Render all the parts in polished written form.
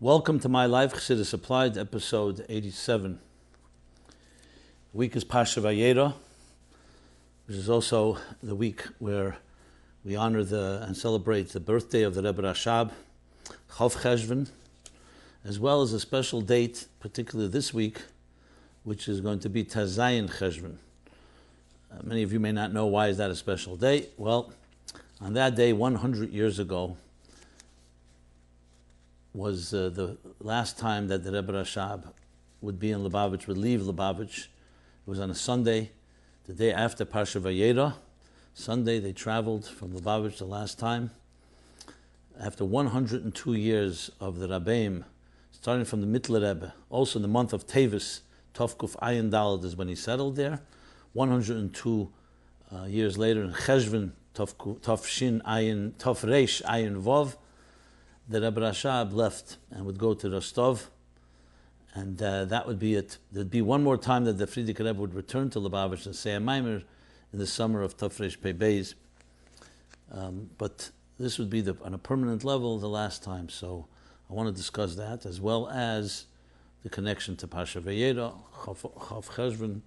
Welcome to MyLife, Chassidus Applied, episode 87. The week is Pasha Vayeira, which is also the week where we honor and celebrate the birthday of the Rebbe Rashab, Cheshvan, as well as a special date, particularly this week, which is going to be Tazayin Cheshvan. Many of you may not know why is that a special date. Well, on that day, 100 years ago, was the last time that the Rebbe Rashab would be in Lubavitch, would leave Lubavitch. It was on a Sunday, the day after Pasha Vayeira. Sunday, they traveled from Lubavitch the last time. After 102 years of the Rabbeim, starting from the Mittler Rebbe, also in the month of Tevis, Tovkuf Ayin Daled is when he settled there. 102 years later in Cheshvan, Tovshin Ayin, Tovreish Ayin Vov, the Rebbe Rashab left and would go to Rostov, and that would be it. There'd be one more time that the Frierdiker Rebbe would return to Lubavitch and say a Maimer in the summer of Tafresh Pei Beis. But this would be on a permanent level the last time. So I want to discuss that, as well as the connection to Pasha Vayeira, Chav Cheshvan,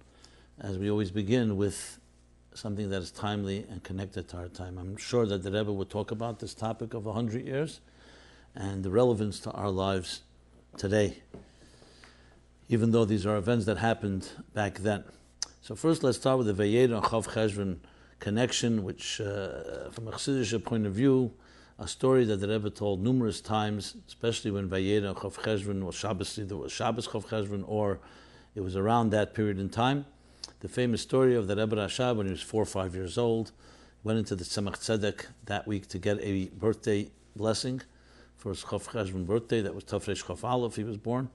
as we always begin with something that is timely and connected to our time. I'm sure that the Rebbe would talk about this topic of 100 years and the relevance to our lives today, even though these are events that happened back then. So first let's start with the Vayeira and Chav Cheshvan connection, which from a Chassidish point of view, a story that the Rebbe told numerous times, especially when Vayeira and Chav Cheshvan was Shabbos, either was Shabbos Chav Cheshvan or it was around that period in time. The famous story of the Rebbe Rashab when he was 4 or 5 years old, went into the Tzemach Tzedek that week to get a birthday blessing for his Chav Cheshvan birthday. That was Tafresh Chav Aleph, he was born.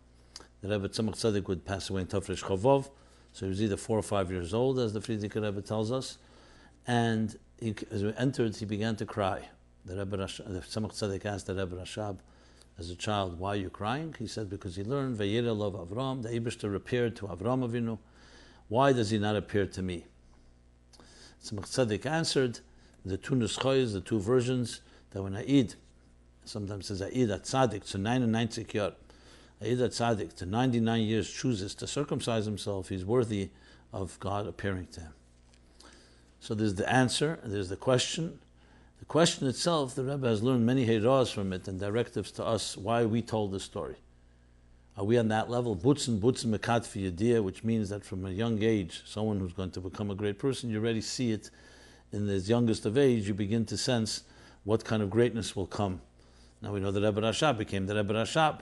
The Rebbe Tzemach Tzedek would pass away in Tafresh Chavov, so he was either 4 or 5 years old, as the Frierdiker Rebbe tells us. And as we entered, he began to cry. The Tzemach Tzedek asked the Rebbe Rashab, as a child, why are you crying? He said, because he learned Vayeira love Avram, the Eibishter appeared to Avram Avinu. Why does he not appear to me? Tzemach Tzedek answered, the two nuschois, the two versions, that when I eat, sometimes says Aid at Tzaddik to 99 year. Aid at Tzaddik to 99 years chooses to circumcise himself. He's worthy of God appearing to him. So there's the answer, and there's the question. The question itself, the Rebbe has learned many heiras from it and directives to us why we told this story. Are we on that level? Butzen mekat fi yediyah, which means that from a young age, someone who's going to become a great person, you already see it in his youngest of age, you begin to sense what kind of greatness will come. Now we know the Rebbe Rashab became the Rebbe Rashab.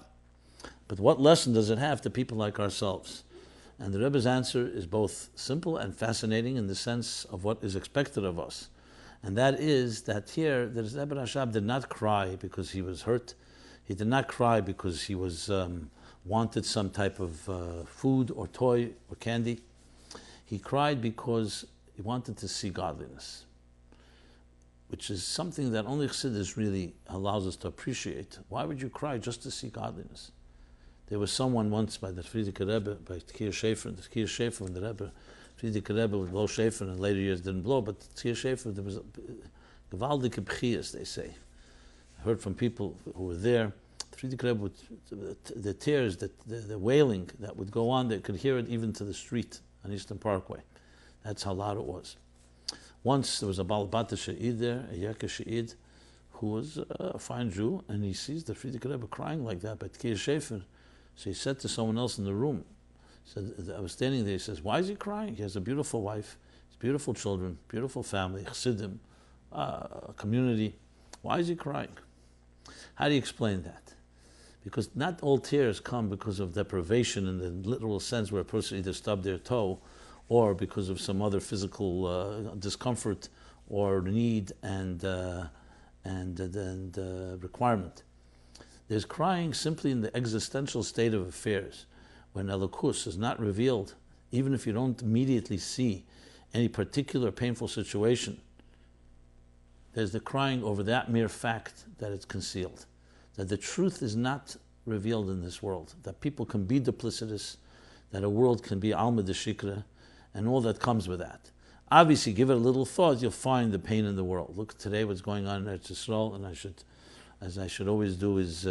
But what lesson does it have to people like ourselves? And the Rebbe's answer is both simple and fascinating in the sense of what is expected of us. And that is that here, the Rebbe Rashab did not cry because he was hurt. He did not cry because he was wanted some type of food or toy or candy. He cried because he wanted to see godliness, which is something that only Chassidus really allows us to appreciate. Why would you cry just to see godliness? There was someone once by the Frierdiker Rebbe, by Tkir Shefer, when the Rebbe, Frierdiker Rebbe would blow Shefer and in later years didn't blow, but Tkir Shefer, there was a gewaldige bchias, they say. I heard from people who were there, Frierdiker Rebbe would, the tears, the wailing that would go on, they could hear it even to the street on Eastern Parkway. That's how loud it was. Once there was a Baal Tshuva there, a Yerke She'id, who was a fine Jew, and he sees the Frierdiker Rebbe crying like that by Tkir Shefer. So he said to someone else in the room, he said, I was standing there, he says, why is he crying? He has a beautiful wife, beautiful children, beautiful family, Chassidim, community. Why is he crying? How do you explain that? Because not all tears come because of deprivation in the literal sense where a person either stubbed their toe or because of some other physical discomfort or need and requirement. There's crying simply in the existential state of affairs, when Elokus is not revealed, even if you don't immediately see any particular painful situation. There's the crying over that mere fact that it's concealed, that the truth is not revealed in this world, that people can be duplicitous, that a world can be alma de shikra, and all that comes with that. Obviously, give it a little thought, you'll find the pain in the world. Look today what's going on in Eretz Yisrael, and I should as I should always do, is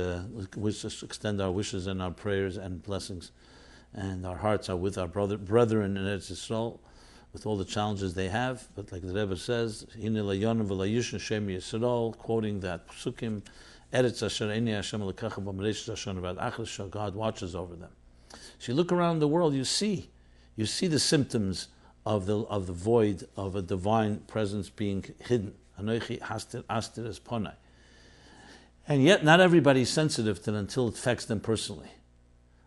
extend our wishes and our prayers and blessings. And our hearts are with our brethren in Eretz Yisrael, with all the challenges they have. But like the Rebbe says, quoting that psukim, God watches over them. So you look around the world, you see the symptoms of the void of a divine presence being hidden. And yet not everybody's sensitive to it until it affects them personally.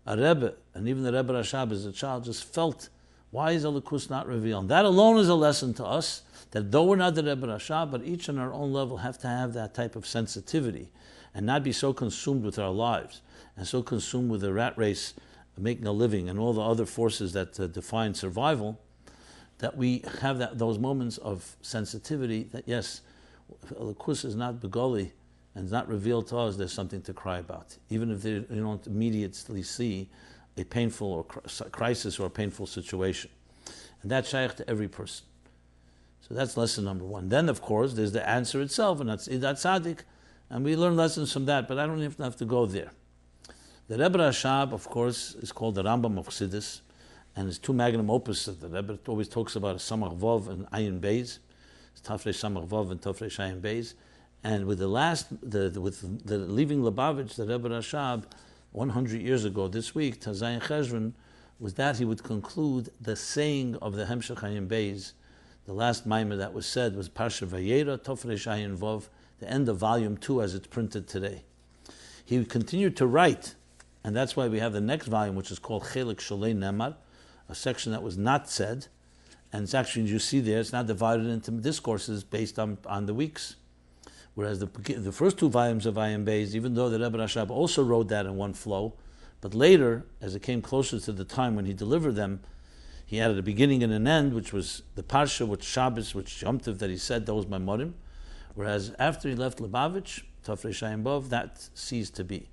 A Rebbe, and even the Rebbe Rashab as a child, just felt, why is Elikus not revealed? That alone is a lesson to us, that though we're not the Rebbe Rashab, but each on our own level have to have that type of sensitivity and not be so consumed with our lives and so consumed with the rat race, making a living, and all the other forces that define survival, that we have those moments of sensitivity that, yes, Elikus is not begoli and is not revealed to us, there's something to cry about. Even if you don't immediately see a painful or crisis or a painful situation. And that's shaykh to every person. So that's lesson number one. Then, of course, there's the answer itself, and that's Idat Tzaddik, and we learn lessons from that, but I don't even have to go there. The Rebbe Rashab, of course, is called the Rambam of Chassidus, and his two magnum opus that the Rebbe always talks about is Samach Vov and Ayin Beis. It's Tafrei Samach Vov and Tafrei Ayin Beis. And with the leaving Lubavitch, the Rebbe Rashab, 100 years ago this week, Tazayin Cheshvan, was that he would conclude the saying of the Hemshech Ayin Beis. The last mimer that was said was Parsha Vayeira, Tafrei Ayin Vov, the end of volume 2 as it's printed today. He continued to write, and that's why we have the next volume, which is called Chelik Sholei Nemar, a section that was not said, and it's actually, you see there, it's not divided into discourses based on the weeks. Whereas the first two volumes of Ayin Beis, even though the Rebbe Rashab also wrote that in one flow, but later, as it came closer to the time when he delivered them, he added a beginning and an end, which was the Parsha, which Shabbos, which Yom Tov, that he said, those Maimorim. Whereas after he left Lubavitch, Tafrei Ayin Vov, that ceased to be.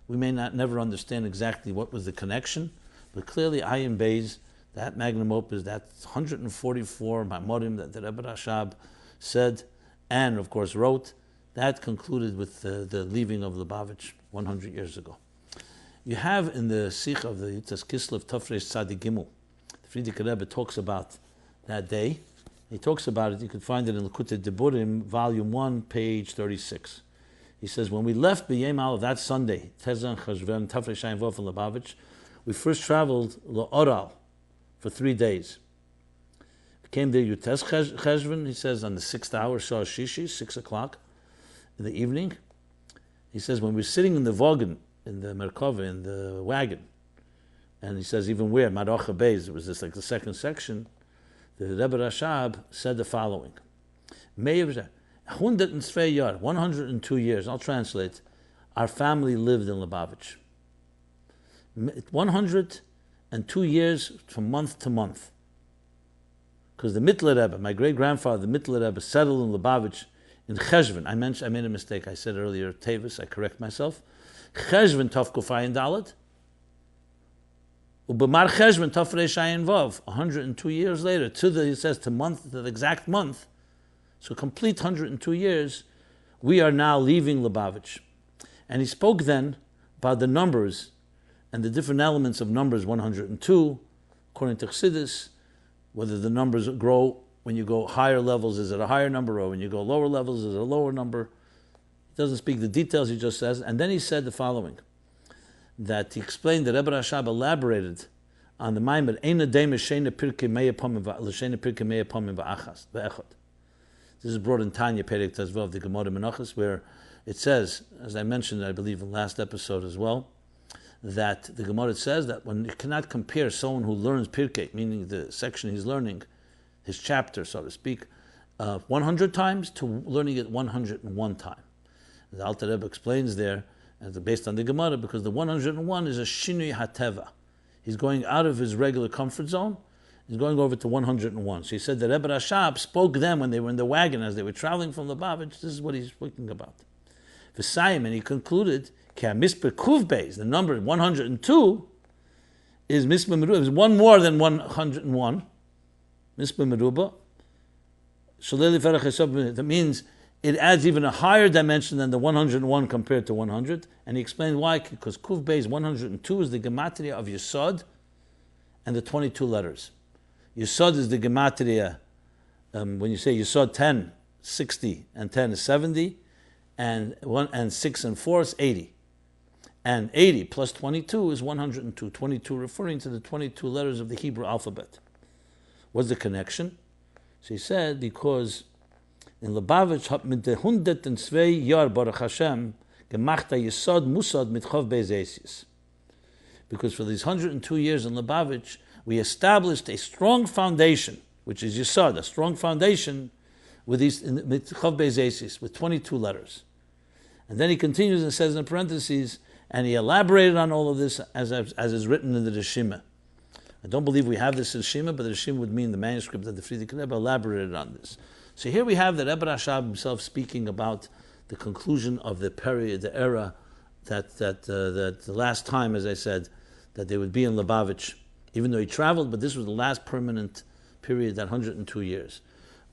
We may never understand exactly what was the connection, but clearly Ayin Beis, that magnum opus, that 144 Maimorim that the Rebbe Rashab said, and of course wrote, that concluded with the leaving of Lubavitch 100 years ago. You have in the Sikh of the Yitzhak Kislev Tafrei Tzadik Gimel, the Frierdiker Rebbe talks about that day. He talks about it, you can find it in Likutei Diburim, volume 1, page 36. He says, when we left B'Yem Aleph that Sunday, Tezan Cheshvan Tafrei Ayin Vov in Lubavitch, we first traveled L'Oral for 3 days. We came there Yutes Cheshvan, he says, on the 6th hour, Shah Shishi, 6 o'clock in the evening. He says, when we were sitting in the wagon, in the Merkava, in the wagon, and he says, even where, Marocha Beis, it was just like the second section, the Rebbe Rashab said the following. 102 years, I'll translate, our family lived in Lubavitch. 102 years from month to month. Because the Mittler Rebbe, my great-grandfather, the Mittler Rebbe, settled in Lubavitch in Cheshvan. I made a mistake. I said earlier, Tevis, I correct myself. Cheshvan Tov Kufayin Dalet. Ubamar Cheshvan Tov Reish Ayin Vav. 102 years later, it says to the exact month, so complete 102 years, we are now leaving Lubavitch. And he spoke then about the numbers and the different elements of numbers 102, according to Chassidus, whether the numbers grow when you go higher levels, is it a higher number, or when you go lower levels, is it a lower number? He doesn't speak the details, he just says. And then he said the following, that he explained that Rebbe Rashab elaborated on the Maimed, Eina Deim Shena Pirkei Meya Pamim Va'achas, Ve'echot. This is brought in Tanya, Perek Tezvav, the Gemara Menachos, where it says, as I mentioned, I believe in last episode as well, that the Gemara says that when you cannot compare someone who learns Pirkei, meaning the section he's learning, his chapter, so to speak, 100 times to learning it 101 times. The Alter Rebbe explains there, based on the Gemara, because the 101 is a Shinui Hateva. He's going out of his regular comfort zone, he's going over to 101. So he said that Rebbe Rashab spoke them when they were in the wagon, as they were traveling from Lubavitch. This is what he's speaking about. V'sayim, and he concluded, Misper Kuv Beis, the number 102, is Misper Meruba, is one more than 101. Misper Meruba. That means it adds even a higher dimension than the 101 compared to 100. And he explained why, because Kuv Beis 102 is the gematria of Yesod and the 22 letters. Yesod is the gematria, when you say Yesod 10, 60, and 10 is 70, and 6 and 4 is 80. And 80 plus 22 is 102, 22 referring to the 22 letters of the Hebrew alphabet. What's the connection? So he said, because in Lubavitch hat mit der 102 Jahr Baruch Hashem gemacht a Yesod Musad mit Chov Beis. Because for these 102 years in Lubavitch, we established a strong foundation, which is Yesod, a strong foundation with these mit Chov Beis, with 22 letters. And then he continues and says in parentheses, and he elaborated on all of this as is written in the Rishima. I don't believe we have this in Rishima, but the Rishima would mean the manuscript that the Frierdiker Rebbe elaborated on this. So here we have the Rebbe Rashab himself speaking about the conclusion of the period, the era, that the last time, as I said, that they would be in Lubavitch, even though he traveled, but this was the last permanent period, that 102 years.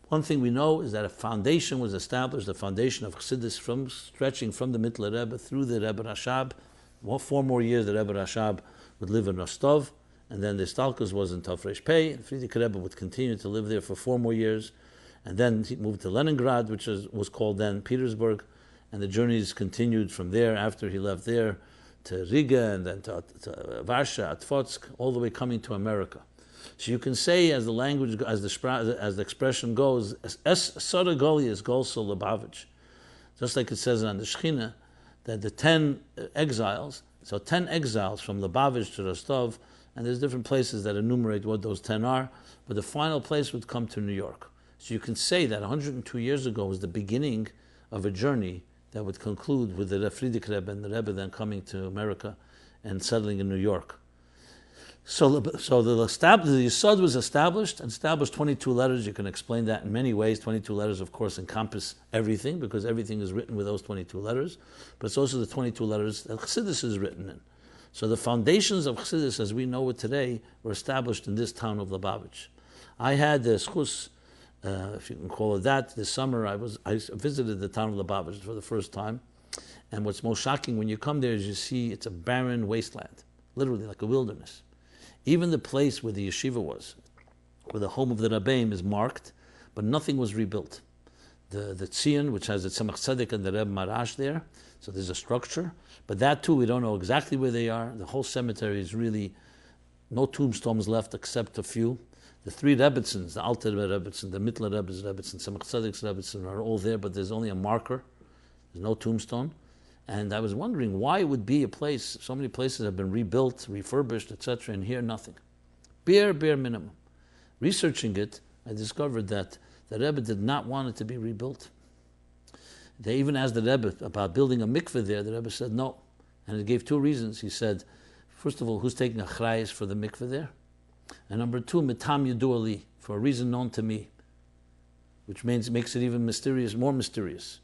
One thing we know is that a foundation was established, the foundation of Chassidus, stretching from the Mittler Rebbe through the Rebbe Rashab. 4 more years the Rebbe Rashab would live in Rostov, and then the Hishtalshelus was in Tafresh Pei, and Frierdiker Rebbe would continue to live there for 4 more years, and then he moved to Leningrad, which was called then Petersburg, and the journeys continued from there after he left there to Riga, and then to Varsha, Atfotsk, all the way coming to America. So you can say, as the language, as the expression goes, Es Soda Golias Golso Lubavitch, just like it says on the Shechina, that the 10 exiles, so 10 exiles from Lubavitch to Rostov, and there's different places that enumerate what those 10 are, but the final place would come to New York. So you can say that 102 years ago was the beginning of a journey that would conclude with the Frierdiker Rebbe and the Rebbe then coming to America and settling in New York. So the Yesod was established 22 letters. You can explain that in many ways. 22 letters, of course, encompass everything because everything is written with those 22 letters. But it's also the 22 letters that Chassidus is written in. So the foundations of Chassidus, as we know it today, were established in this town of Lubavitch. I had the schus, if you can call it that, this summer I visited the town of Lubavitch for the first time. And what's most shocking when you come there is you see it's a barren wasteland, literally like a wilderness. Even the place where the yeshiva was, where the home of the Rabbeim is marked, but nothing was rebuilt. The Tzion, which has the Tzemach Tzedek and the Rebbe Marash there, so there's a structure, but that too, we don't know exactly where they are. The whole cemetery is really no tombstones left except a few. The 3 Rebbitzins, the Alter Rebbe Rebbitzin, the Mittler Rebbe's Rebbitzin, Tzemach Tzedek's Rebbitzin are all there, but there's only a marker. There's no tombstone. And I was wondering why it would be a place, so many places have been rebuilt, refurbished, etc., and here nothing. Bare minimum. Researching it, I discovered that the Rebbe did not want it to be rebuilt. They even asked the Rebbe about building a mikveh there. The Rebbe said no. And he gave 2 reasons. He said, first of all, who's taking a chrayas for the mikveh there? And number 2, mitam yadu ali, for a reason known to me, which makes it even more mysterious.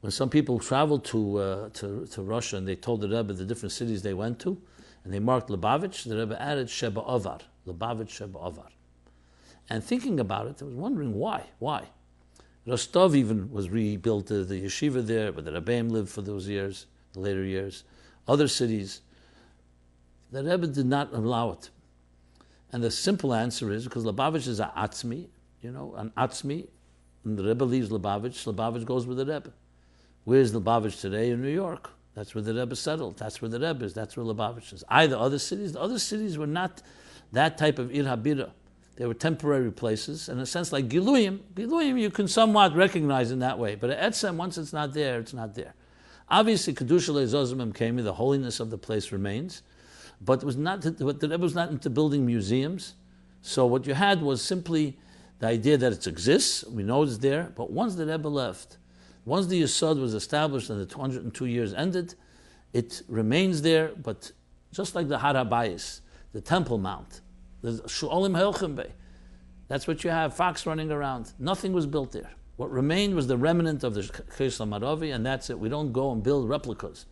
When some people traveled to Russia and they told the Rebbe the different cities they went to, and they marked Lubavitch, the Rebbe added Sheba Ovar, Lubavitch Sheba Ovar. And thinking about it, I was wondering why. Rostov even was rebuilt, the yeshiva there, but the Rebbeim lived for those years, the later years. Other cities, the Rebbe did not allow it. And the simple answer is, because Lubavitch is an atzmi, an atzmi, and the Rebbe leaves Lubavitch goes with the Rebbe. Where's Lubavitch today? In New York. That's where the Rebbe settled. That's where the Rebbe is. That's where Lubavitch is. The other cities were not that type of ir habira. They were temporary places, in a sense like Giluyim. Giluyim you can somewhat recognize in that way, but at Etzem, once it's not there, it's not there. Obviously, Kedusha Le'ezozimim came in, the holiness of the place remains, but the Rebbe was not into building museums. So what you had was simply the idea that it exists, we know it's there, but once the Rebbe left, once the Yesod was established and the 202 years ended, it remains there, but just like the Har HaBayis, the Temple Mount, the Shu'olim Helchem Bey, that's what you have, fox running around. Nothing was built there. What remained was the remnant of the Chesh Maravi, and that's it. We don't go and build replicas.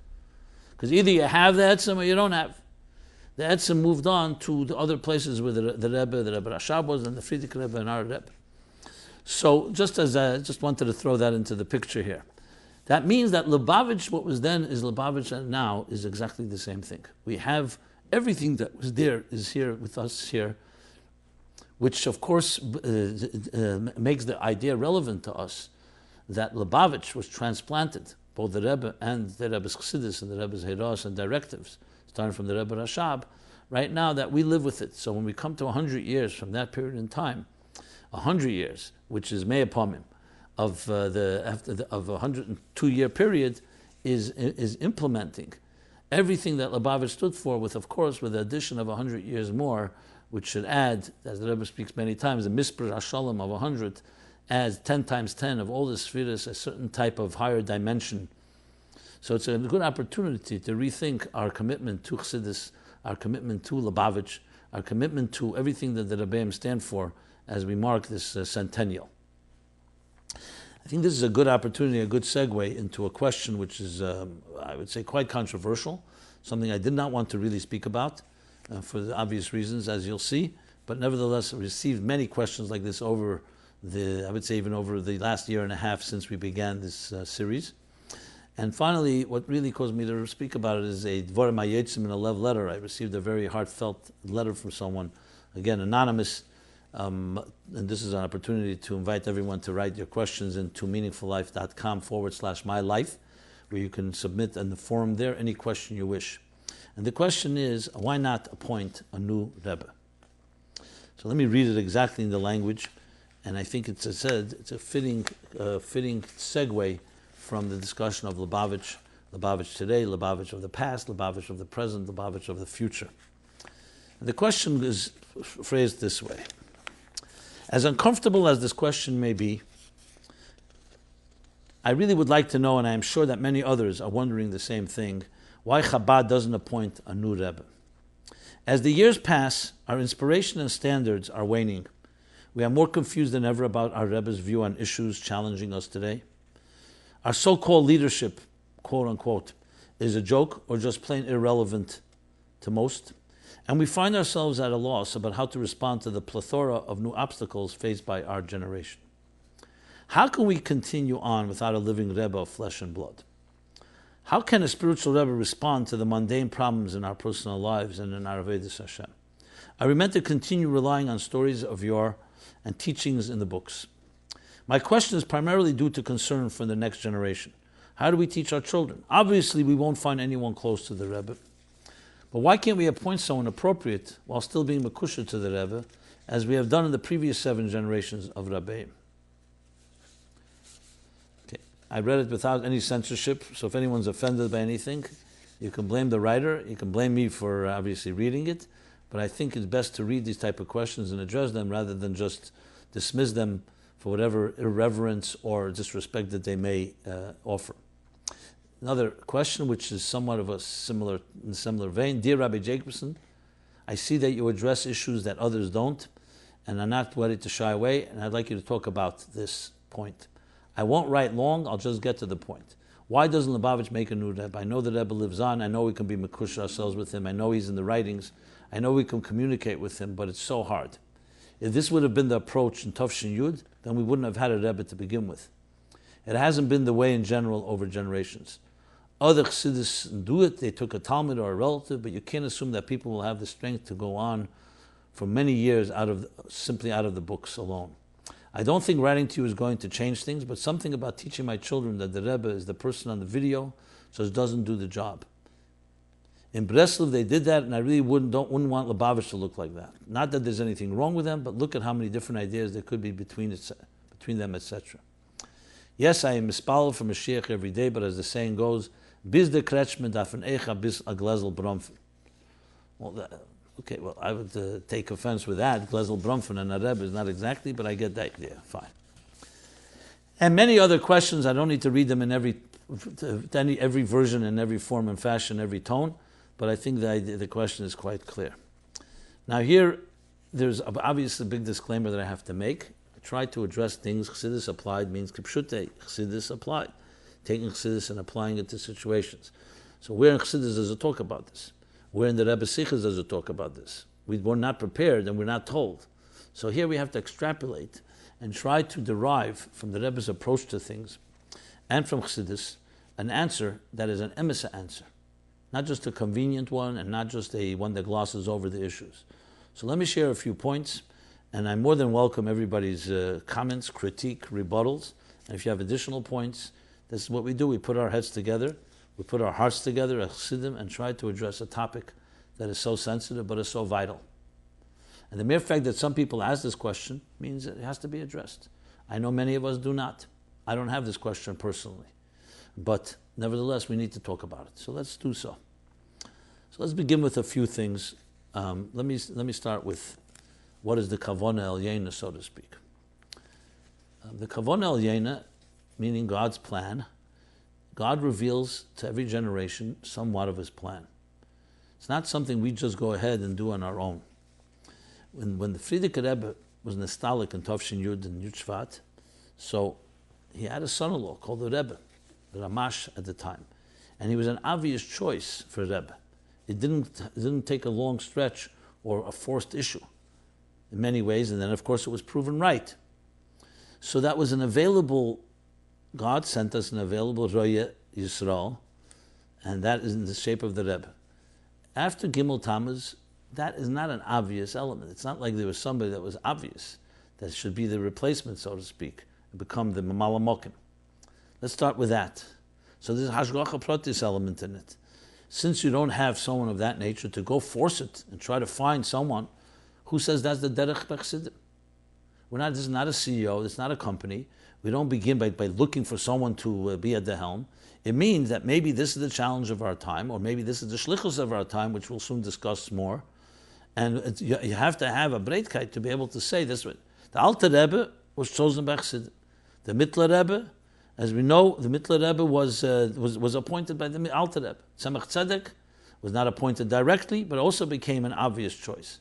Because either you have the Etzem or you don't have. The Etzem moved on to the other places where the Rebbe Rashab was, and the Frierdiker Rebbe and our Rebbe. So just wanted to throw that into the picture here. That means that Lubavitch, what was then is Lubavitch and now is exactly the same thing. We have everything that was there is here with us here, which of course makes the idea relevant to us that Lubavitch was transplanted, both the Rebbe and the Rebbe's Chassidus and the Rebbe's Heiros and directives, starting from the Rebbe Rashab, right now that we live with it. So when we come to 100 years from that period in time, 100 years, which is Mei Apomim, of a 102-year period, is implementing everything that Lubavitch stood for, with the addition of 100 years more, which should add, as the Rebbe speaks many times, the Misper Hashalom of 100 adds 10 times 10 of all the spheres, a certain type of higher dimension. So it's a good opportunity to rethink our commitment to Chassidus, our commitment to Lubavitch, our commitment to everything that the Rebbeim stand for as we mark this Centennial. I think this is a good opportunity, a good segue into a question which is, I would say, quite controversial, something I did not want to really speak about for the obvious reasons, as you'll see, but nevertheless received many questions like this over I would say even over the last year and a half since we began this series. And finally, what really caused me to speak about it is a Dvorim HaYetzim in a love letter. I received a very heartfelt letter from someone, again, anonymous, and this is an opportunity to invite everyone to write your questions into meaningfullife.com/MyLife, where you can submit in the forum there any question you wish. And the question is, why not appoint a new Rebbe? So let me read it exactly in the language, and I think it's a fitting segue from the discussion of Lubavitch, Lubavitch today, Lubavitch of the past, Lubavitch of the present, Lubavitch of the future. And the question is phrased this way. As uncomfortable as this question may be, I really would like to know, and I am sure that many others are wondering the same thing, why Chabad doesn't appoint a new Rebbe. As the years pass, our inspiration and standards are waning. We are more confused than ever about our Rebbe's view on issues challenging us today. Our so-called leadership, quote unquote, is a joke or just plain irrelevant to most. And we find ourselves at a loss about how to respond to the plethora of new obstacles faced by our generation. How can we continue on without a living Rebbe of flesh and blood? How can a spiritual Rebbe respond to the mundane problems in our personal lives and in our Avodas Hashem? Are we meant to continue relying on stories of yore and teachings in the books? My question is primarily due to concern for the next generation. How do we teach our children? Obviously, we won't find anyone close to the Rebbe. But why can't we appoint someone appropriate while still being mekusher to the Rebbe, as we have done in the previous 7 generations of Rabbeim? Okay, I read it without any censorship, so if anyone's offended by anything, you can blame the writer, you can blame me for obviously reading it, but I think it's best to read these type of questions and address them rather than just dismiss them for whatever irreverence or disrespect that they may offer. Another question, which is somewhat of a similar vein. Dear Rabbi Jacobson, I see that you address issues that others don't, and are not ready to shy away, and I'd like you to talk about this point. I won't write long, I'll just get to the point. Why doesn't Lubavitch make a new Rebbe? I know the Rebbe lives on, I know we can be mekush ourselves with him, I know he's in the writings, I know we can communicate with him, but it's so hard. If this would have been the approach in Tafshin Yud, then we wouldn't have had a Rebbe to begin with. It hasn't been the way in general over generations. Other Chassidus do it, they took a Talmud or a relative, but you can't assume that people will have the strength to go on for many years simply out of the books alone. I don't think writing to you is going to change things, but something about teaching my children that the Rebbe is the person on the video, so it doesn't do the job. In Breslov they did that, and I really wouldn't want Lubavitch to look like that. Not that there's anything wrong with them, but look at how many different ideas there could be between them, etc. Yes, I am mispalel for Mashiach every day, but as the saying goes, bis de kretschme dafen echa bis a glezel bromfen. Well, I would take offense with that. Glezel bromfen and a Rebbe is not exactly, but I get that idea. Fine. And many other questions. I don't need to read them in every version, in every form and fashion, every tone, but I think the question is quite clear. Now here, there's obviously a big disclaimer that I have to make. I try to address things. Chassidus Applied means kipshute. Chassidus Applied. Taking Chassidus and applying it to situations. So where in Chassidus does it talk about this? Where in the Rebbe Sichos does it talk about this? We were not prepared and we're not told. So here we have to extrapolate and try to derive from the Rebbe's approach to things and from Chassidus an answer that is an emissary answer, not just a convenient one and not just a one that glosses over the issues. So let me share a few points, and I more than welcome everybody's comments, critique, rebuttals. And if you have additional points, this is what we do. We put our heads together, we put our hearts together as Chassidim, and try to address a topic that is so sensitive but is so vital. And the mere fact that some people ask this question means that it has to be addressed. I know many of us do not. I don't have this question personally. But nevertheless, we need to talk about it. So let's do so. So let's begin with a few things. Let me start with what is the Kavona El Yena, so to speak. The Kavona El Yena, meaning God's plan, God reveals to every generation somewhat of his plan. It's not something we just go ahead and do on our own. When the Frierdiker Rebbe was nostalgic in Tovshin Yud and Yud Shvat, so he had a son-in-law called the Rebbe, the Ramash at the time, and he was an obvious choice for Rebbe. It didn't take a long stretch or a forced issue in many ways, and then of course it was proven right. So that was an available, God sent us an available Roya Yisrael, and that is in the shape of the Rebbe. After Gimel Tammuz, that is not an obvious element. It's not like there was somebody that was obvious, that should be the replacement, so to speak, and become the Mamala Mokim. Let's start with that. So there's a Hashgacha Pratis element in it. Since you don't have someone of that nature to go force it and try to find someone who says that's the Derech Bechsidim. This is not a CEO, it's not a company. We don't begin by looking for someone to be at the helm. It means that maybe this is the challenge of our time, or maybe this is the shlichus of our time, which we'll soon discuss more. And you have to have a breitkeit to be able to say this. The Alter Rebbe was chosen by Chassidim. The Mittler Rebbe, as we know, the Mittler Rebbe was appointed by the Alter Rebbe. Tzemach Tzedek was not appointed directly, but also became an obvious choice.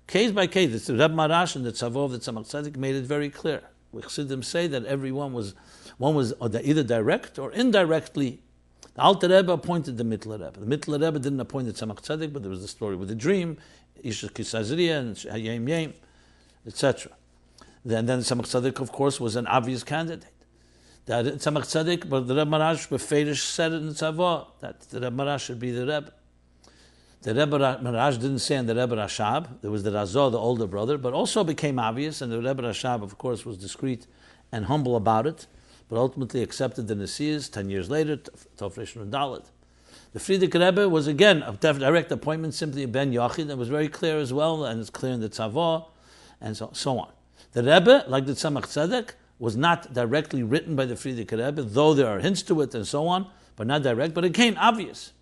Case by case, the Rebbe Marash and the Tzavov of the Tzemach Tzedek made it very clear. We Chassidim say that everyone was either direct or indirectly. The Alter Rebbe appointed the Mittler Rebbe. The Mittler Rebbe didn't appoint the Tzemach Tzedek, but there was the story with the dream, Isha Kisazriya and Hayim Yem, etc. Then the Tzemach Tzedek, of course, was an obvious candidate. The Tzemach Tzedek, but the Rebbe Marash Beferish said it in the Tzavah that the Rebbe Marash should be the Rebbe. The Rebbe Marash didn't say in the Rebbe Rashab. There was the Razor, the older brother, but also became obvious, and the Rebbe Rashab, of course, was discreet and humble about it, but ultimately accepted the Nesiyas 10 years later, Tofresh Nun Dalet. The Frierdiker Rebbe was again a direct appointment, simply a Ben Yachid, and was very clear as well, and it's clear in the Tzavah, and so on. The Rebbe, like the Tzemach Tzedek, was not directly written by the Frierdiker Rebbe, though there are hints to it and so on, but not direct, but it came obvious.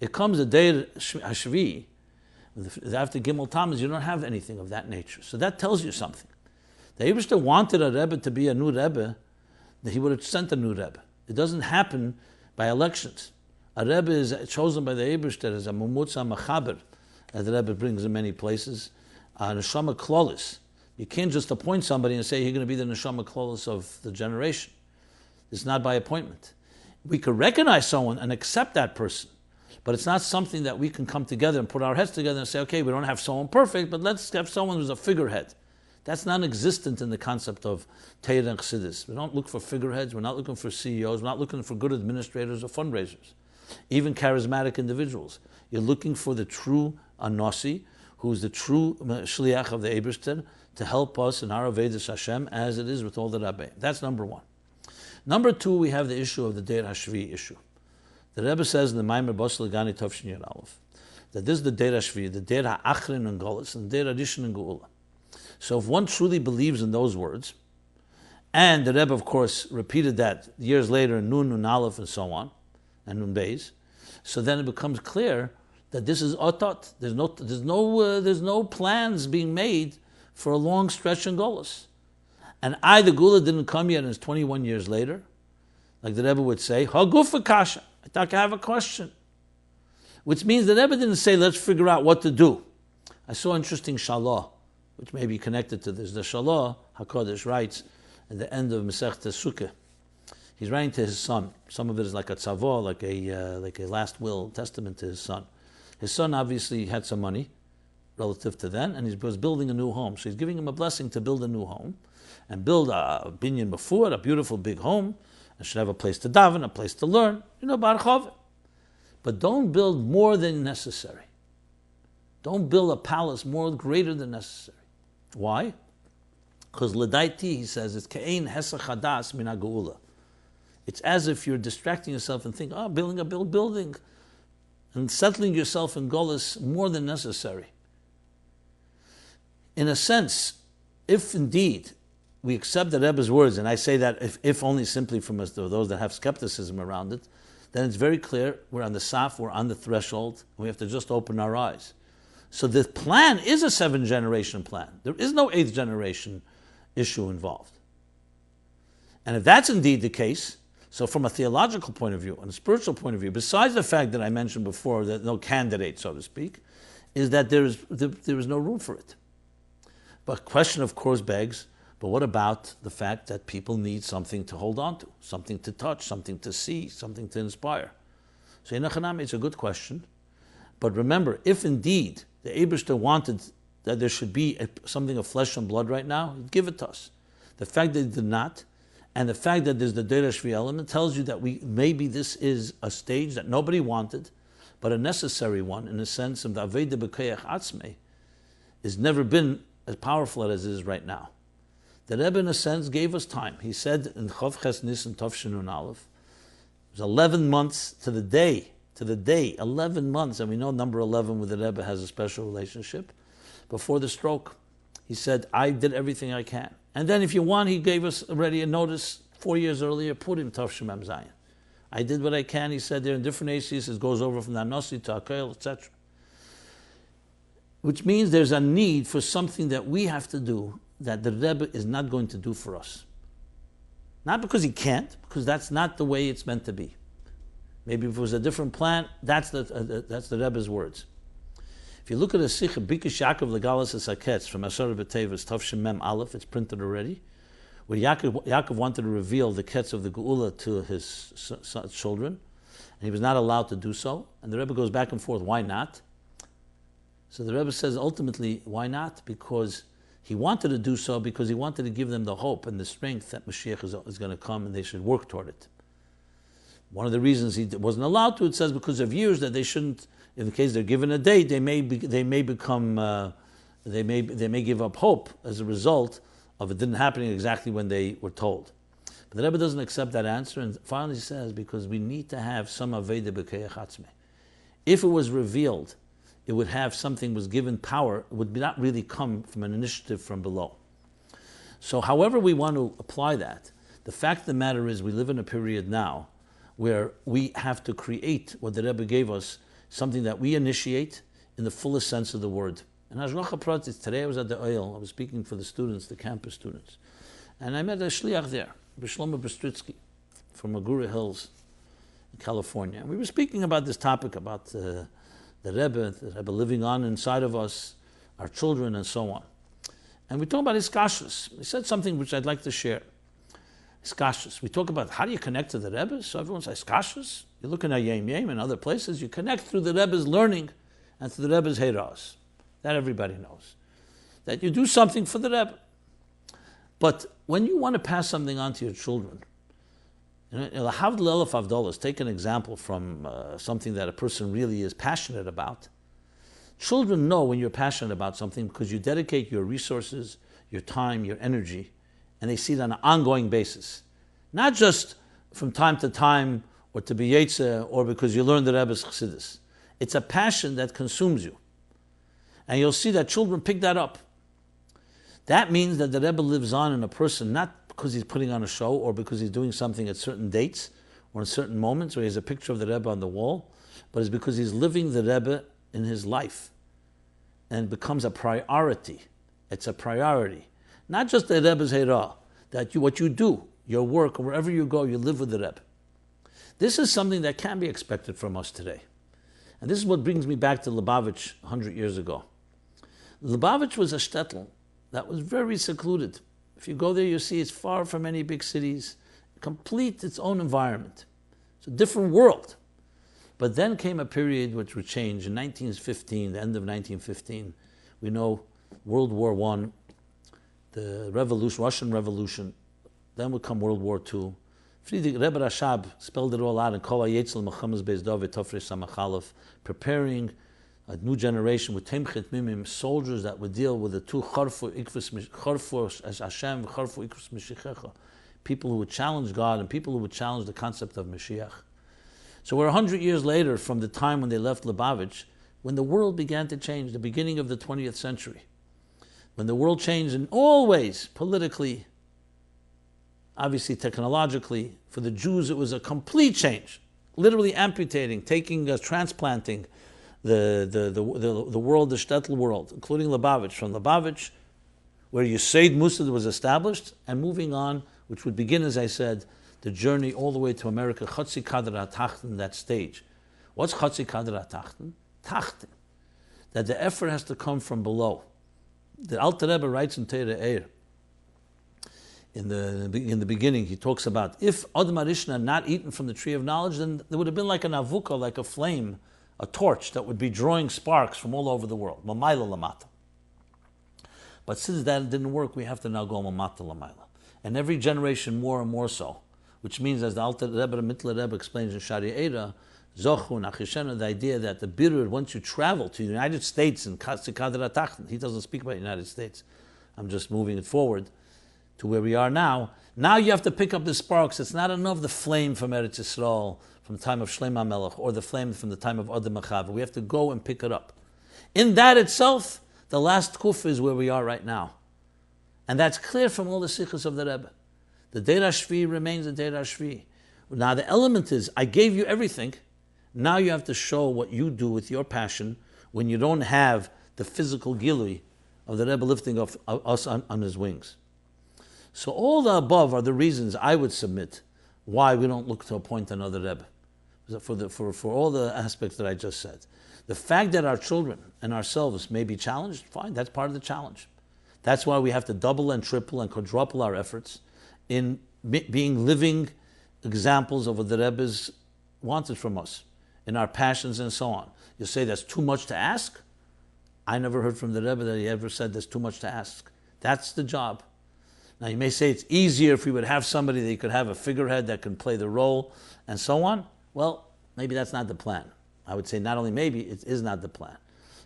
It comes a day Hashvi, after Gimel Tammuz, you don't have anything of that nature. So that tells you something. The Eibishter wanted a Rebbe to be a new Rebbe, that he would have sent a new Rebbe. It doesn't happen by elections. A Rebbe is chosen by the Eibishter as a Mumutza Machaber, as the Rebbe brings in many places, a Neshama Klolis. You can't just appoint somebody and say you're going to be the Neshama Klolis of the generation. It's not by appointment. We could recognize someone and accept that person, but it's not something that we can come together and put our heads together and say, okay, we don't have someone perfect, but let's have someone who's a figurehead. That's non-existent in the concept of Torah and Chassidus. We don't look for figureheads, we're not looking for CEOs, we're not looking for good administrators or fundraisers, even charismatic individuals. You're looking for the true Anosi, who's the true Shliach of the Eibishter, to help us in our Avedis Hashem, as it is with all the Rabbi. That's number one. Number two, we have the issue of the Deir Hashvi issue. The Rebbe says in the Maimer Bosel Gani Tovshin Yer Aleph that this is the Deir Hashvi, the Deir HaAchrin and Golis, and the Deir HaRishon and Geula. So if one truly believes in those words, and the Rebbe, of course, repeated that years later in Nun, Nun Aleph, and so on, and Nun Beis, so then it becomes clear that this is otot. There's no plans being made for a long stretch in Golis. And the Gula didn't come yet, and it's 21 years later, like the Rebbe would say, Hagufa Kasha, I have a question. Which means the Rebbe didn't say, let's figure out what to do. I saw an interesting shalah, which may be connected to this. The shalah, HaKadosh writes at the end of Masechta Sukkah, he's writing to his son. Some of it is like a tzavah, like a last will testament to his son. His son obviously had some money relative to then, and he was building a new home. So he's giving him a blessing to build a new home. and build a binyan before, a beautiful big home, and should have a place to daven, a place to learn, barchov. But don't build more than necessary. Don't build a palace more greater than necessary. Why? Because l'daiti, he says, it's ke'ein hesach hadas min ha'geula. It's as if you're distracting yourself and think, building a building, and settling yourself in golus more than necessary. In a sense, if indeed we accept the Rebbe's words, and I say that if only simply from those that have skepticism around it, then it's very clear we're on the saf, we're on the threshold, and we have to just open our eyes. So the plan is a 7th-generation plan. There is no 8th generation issue involved. And if that's indeed the case, so from a theological point of view and a spiritual point of view, besides the fact that I mentioned before that no candidate, so to speak, is that there is no room for it. But question, of course, begs, but what about the fact that people need something to hold on to, something to touch, something to see, something to inspire? So it's a good question. But remember, if indeed the Eibishter wanted that there should be something of flesh and blood right now, he'd give it to us. The fact that he did not, and the fact that there's the Deir Shvi element, tells you that maybe this is a stage that nobody wanted, but a necessary one, in the sense of the Aveda B'Koyach Atzmei has never been as powerful as it is right now. The Rebbe, in a sense, gave us time. He said in Chav Ches Nisan Tov Shinun Aleph, it was 11 months to the day, 11 months, and we know number 11 with the Rebbe has a special relationship, before the stroke. He said, I did everything I can. And then if you want, he gave us already a notice 4 years earlier, put in Tov Shemem Zayin. I did what I can, he said, there in different ACs, it goes over from the Anosi to Akel, etc. Which means there's a need for something that we have to do that the Rebbe is not going to do for us. Not because he can't, because that's not the way it's meant to be. Maybe if it was a different plan, that's the Rebbe's words. If you look at a Sikh, Bikush Yaakov Legalas Esaketz from Asher B'Tevis, Tov Shem Mem Aleph, it's printed already, where Yaakov wanted to reveal the Ketz of the Geula to his children, and he was not allowed to do so. And the Rebbe goes back and forth, why not? So the Rebbe says, ultimately, why not? Because he wanted to do so because he wanted to give them the hope and the strength that Mashiach is going to come and they should work toward it. One of the reasons he wasn't allowed to, it says, because of years that they shouldn't, in the case they're given a date, they may give up hope as a result of it didn't happening exactly when they were told. But the Rebbe doesn't accept that answer, and finally says, because we need to have some Aveda B'Koyach Atzmei. If it was revealed, it would have something, was given power, it would not really come from an initiative from below. So however we want to apply that, the fact of the matter is we live in a period now where we have to create what the Rebbe gave us, something that we initiate in the fullest sense of the word. And Hashgacha Pratis, today I was at the oil, I was speaking for the students, the campus students, and I met a shliach there, B'Shlomo Bestritsky, from Magura Hills in California. And we were speaking about this topic, about the Rebbe living on inside of us, our children, and so on. And we talk about his kashrus. He said something which I'd like to share. His kashrus. We talk about how do you connect to the Rebbe? So everyone says kashrus. You're looking at Yem Yem and other places. You connect through the Rebbe's learning and through the Rebbe's heiras. That everybody knows. That you do something for the Rebbe. But when you want to pass something on to your children, take an example from something that a person really is passionate about. Children know when you're passionate about something because you dedicate your resources, your time, your energy, and they see it on an ongoing basis. Not just from time to time or to be Yetzeh or because you learn the Rebbe's Chassidus. It's a passion that consumes you. And you'll see that children pick that up. That means that the Rebbe lives on in a person, not because he's putting on a show or because he's doing something at certain dates or in certain moments where he has a picture of the Rebbe on the wall, but it's because he's living the Rebbe in his life and it becomes a priority. It's a priority. Not just the Rebbe's Heira, that what you do, your work, wherever you go, you live with the Rebbe. This is something that can be expected from us today. And this is what brings me back to Lubavitch 100 years ago. Lubavitch was a shtetl that was very secluded. If you go there, you see it's far from any big cities, complete its own environment. It's a different world. But then came a period which would change. In 1915, the end of 1915, we know World War I, the revolution, Russian Revolution, then would come World War II. Rebbe Rashab spelled it all out in Kol HaYetzel Mechamas Beis David Tofrei Samachalef, preparing a new generation with Temchet Mimim, soldiers that would deal with the two Charfu as Hashem, Charfu Ikvus Mishichecha, people who would challenge God and people who would challenge the concept of Mashiach. So we're 100 years later from the time when they left Lubavitch, when the world began to change, the beginning of the 20th century. When the world changed in all ways, politically, obviously technologically. For the Jews, it was a complete change, literally amputating, transplanting the world, the shtetl world, including Lubavitch, from Lubavitch, where Yesod Musad was established, and moving on, which would begin, as I said, the journey all the way to America, Chatzi Kadar HaTachten, that stage. What's Chatzi Kadar HaTachten? Tachten. That the effort has to come from below. The Alter Rebbe writes in Teire Eir, in the beginning, he talks about, if Adam HaRishon had not eaten from the tree of knowledge, then there would have been like an avuka, like a flame, a torch that would be drawing sparks from all over the world. Mamayla lamata. But since that didn't work, we have to now go mamata lamayla. And every generation more and more so. Which means, as the Alter Rebbe, the Mittler Rebbe explains in Shari'era, Zochu, Nachishena, the idea that the birur, once you travel to the United States in Kadra Tachten, he doesn't speak about the United States. I'm just moving it forward to where we are now. Now you have to pick up the sparks. It's not enough the flame from Eretz Yisrael, from the time of Shlomo HaMelech, or the flame from the time of Adam HaChava. We have to go and pick it up. In that itself, the last kuf is where we are right now. And that's clear from all the sikhs of the Rebbe. The Deir HaShvi remains the Deir HaShvi. Now the element is, I gave you everything. Now you have to show what you do with your passion when you don't have the physical gilui of the Rebbe lifting us on his wings. So all the above are the reasons I would submit why we don't look to appoint another Rebbe. For all the aspects that I just said. The fact that our children and ourselves may be challenged, fine, that's part of the challenge. That's why we have to double and triple and quadruple our efforts in being living examples of what the Rebbe's wanted from us, in our passions and so on. You say that's too much to ask? I never heard from the Rebbe that he ever said there's too much to ask. That's the job. Now you may say it's easier if we would have somebody that you could have a figurehead that can play the role and so on. Well, maybe that's not the plan. I would say not only maybe, it is not the plan.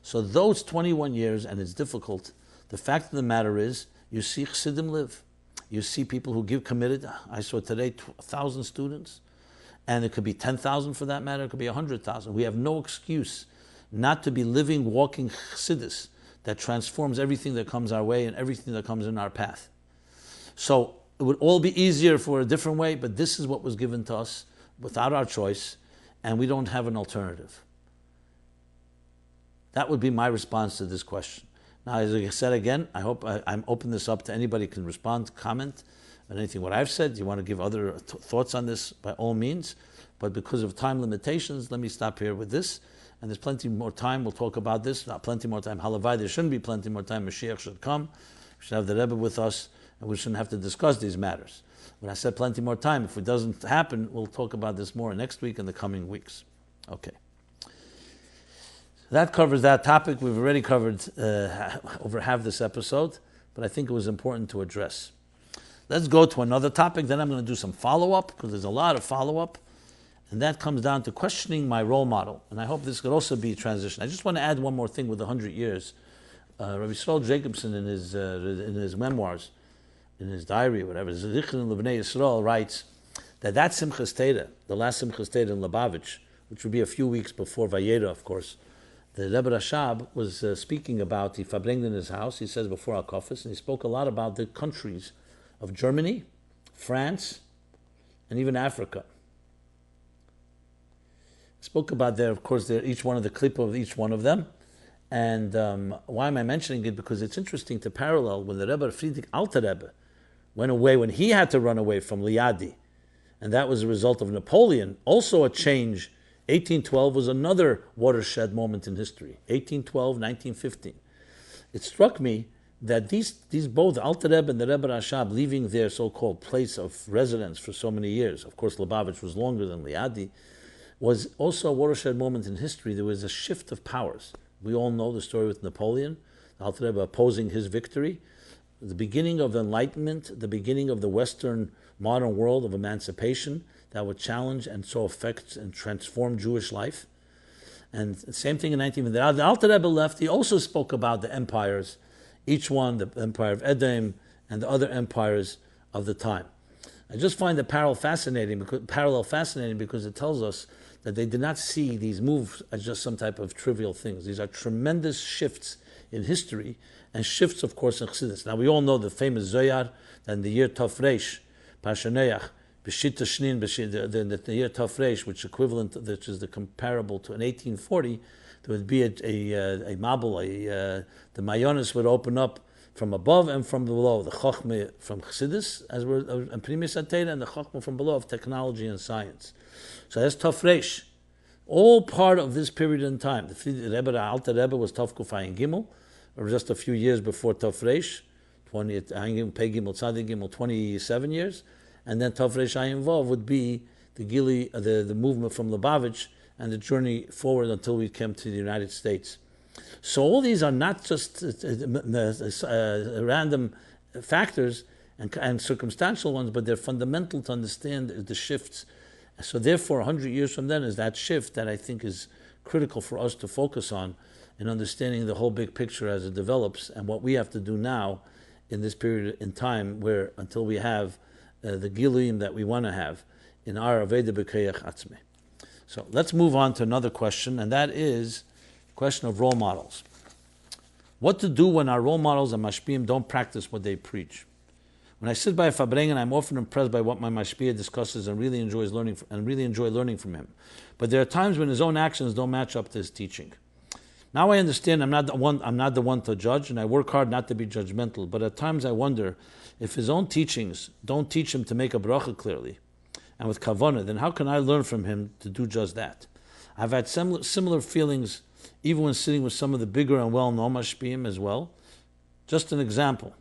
So those 21 years, and it's difficult, the fact of the matter is, you see Chassidim live. You see people who give committed. I saw today 1,000 students, and it could be 10,000 for that matter, it could be 100,000. We have no excuse not to be living, walking Chassidus that transforms everything that comes our way and everything that comes in our path. So it would all be easier for a different way, but this is what was given to us without our choice, and we don't have an alternative. That would be my response to this question. Now, as I said again, I hope I'm open this up to anybody who can respond, comment on anything what I've said. You want to give other thoughts on this, by all means. But because of time limitations, let me stop here with this. And there's plenty more time. We'll talk about this. Not plenty more time. Halavai, there shouldn't be plenty more time. Mashiach should come. We should have the Rebbe with us, and we shouldn't have to discuss these matters. When I said plenty more time, if it doesn't happen, we'll talk about this more next week and the coming weeks. Okay. That covers that topic. We've already covered over half this episode, but I think it was important to address. Let's go to another topic. Then I'm going to do some follow-up, because there's a lot of follow-up, and that comes down to questioning my role model. And I hope this could also be a transition. I just want to add one more thing with 100 years. Rabbi Yisrael Jacobson, in his memoirs, in his diary, whatever, Zichin L'Bnei Yisrael, writes that Simchas Torah, the last Simchas Torah in Lubavitch, which would be a few weeks before Vayeira, of course, the Rebbe Rashab was speaking about, he verbringt in his house, he says before Al-Kofis, and he spoke a lot about the countries of Germany, France, and even Africa. Spoke about there, of course, each one of the clip of each one of them. And why am I mentioning it? Because it's interesting to parallel when the Rebbe Friedrich Alter Rebbe went away, when he had to run away from Liadi, and that was a result of Napoleon, also a change. 1812 was another watershed moment in history. 1812, 1915. It struck me that these both, Alter Rebbe and the Rebbe Rashab, leaving their so-called place of residence for so many years, of course Lubavitch was longer than Liadi, was also a watershed moment in history. There was a shift of powers. We all know the story with Napoleon, Alter Rebbe opposing his victory, the beginning of enlightenment, the beginning of the Western modern world of emancipation that would challenge and so affect and transform Jewish life. And the same thing in 1950. The Alter Rebbe left, he also spoke about the empires, each one, the empire of Edom and the other empires of the time. I just find the parallel fascinating because it tells us that they did not see these moves as just some type of trivial things. These are tremendous shifts in history and shifts, of course, in Chassidus. Now, we all know the famous Zohar that in the year Tov Reish, Pashaneach, B'shita Shnin, the year Tov Reish, which is the comparable to in 1840, there would be a Mabul, the Mayonis would open up from above and from below, the Chochmah from Chassidus, as we're in Preempting, and the Chochmah from below of technology and science. So that's Tov Reish. All part of this period in time. The Alter Rebbe was Tov Kuf Ayin Gimel, or just a few years before Tov Reish, 27 years, and then Tov Reish Ayin Vav would be the movement from Lubavitch and the journey forward until we came to the United States. So all these are not just random factors and circumstantial ones, but they're fundamental to understand the shifts. So therefore, 100 years from then is that shift that I think is critical for us to focus on in understanding the whole big picture as it develops and what we have to do now in this period in time where until we have the Giluim that we want to have in our Aveda B'Kayach Atzmei. So let's move on to another question, and that is the question of role models. What to do when our role models and mashpiyim don't practice what they preach? When I sit by a Fabrengen, I'm often impressed by what my mashpiyah discusses and really enjoy learning from him. But there are times when his own actions don't match up to his teaching. Now I understand I'm not the one to judge, and I work hard not to be judgmental. But at times I wonder if his own teachings don't teach him to make a bracha clearly and with kavanah, then how can I learn from him to do just that? I've had similar feelings even when sitting with some of the bigger and well-known mashpiyim as well. Just an example.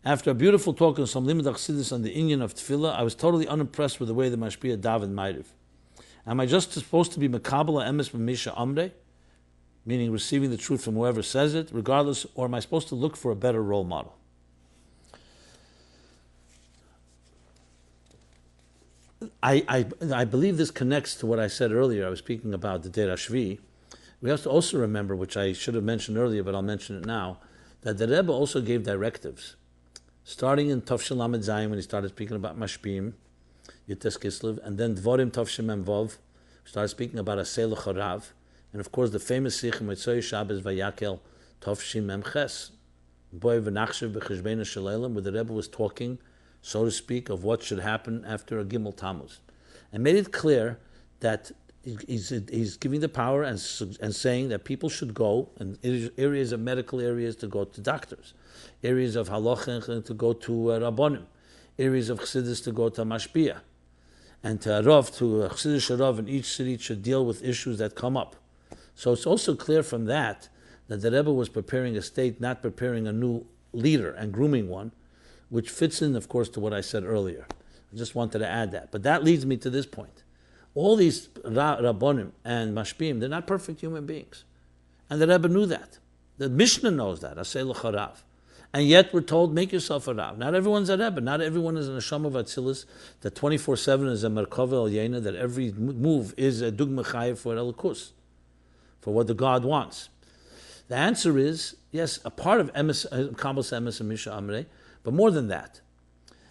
After a beautiful talk on some limud Chassidus on the inyan of tefillah, I was totally unimpressed with the way the mashpiyah davened ma'ariv. Am I just supposed to be makabala emes b'misha amre, meaning receiving the truth from whoever says it, regardless, or am I supposed to look for a better role model? I believe this connects to what I said earlier. I was speaking about the Deir Hashvi. We have to also remember, which I should have mentioned earlier, but I'll mention it now, that the Rebbe also gave directives. Starting in Tavshil Lamed Zayin, when he started speaking about Mashpim, Yites Kislev, and then Dvorim Tavshim Mem Vov, started speaking about Aseh L'Chorav, and of course the famous Sikh Mitzvah Shabbos Vayakel Tavshim Mem Ches, Boy V'Nachshev B'Cheshbein Shalelim, where the Rebbe was talking, so to speak, of what should happen after a Gimel Tammuz, and made it clear that he's giving the power and saying that people should go in areas of medical areas to go to doctors, areas of halacha to go to rabbonim, areas of chassidus to go to mashpia, and to a chassidish rav in each city should deal with issues that come up. So it's also clear from that the Rebbe was preparing a state, not preparing a new leader and grooming one, which fits in, of course, to what I said earlier. I just wanted to add that. But that leads me to this point. All these rabbonim and mashpim, they're not perfect human beings. And the Rebbe knew that. The Mishnah knows that, Aseh L'Chorav. And yet we're told, make yourself a Rav. Not everyone's a Rebbe. Not everyone is an Neshama of Atzilus, that 24/7 is a Merkava El Yena, that every move is a Dugma Chayev for Elikus, for what the God wants. The answer is, yes, a part of Kabbalas Emes and Misha Amrei, but more than that.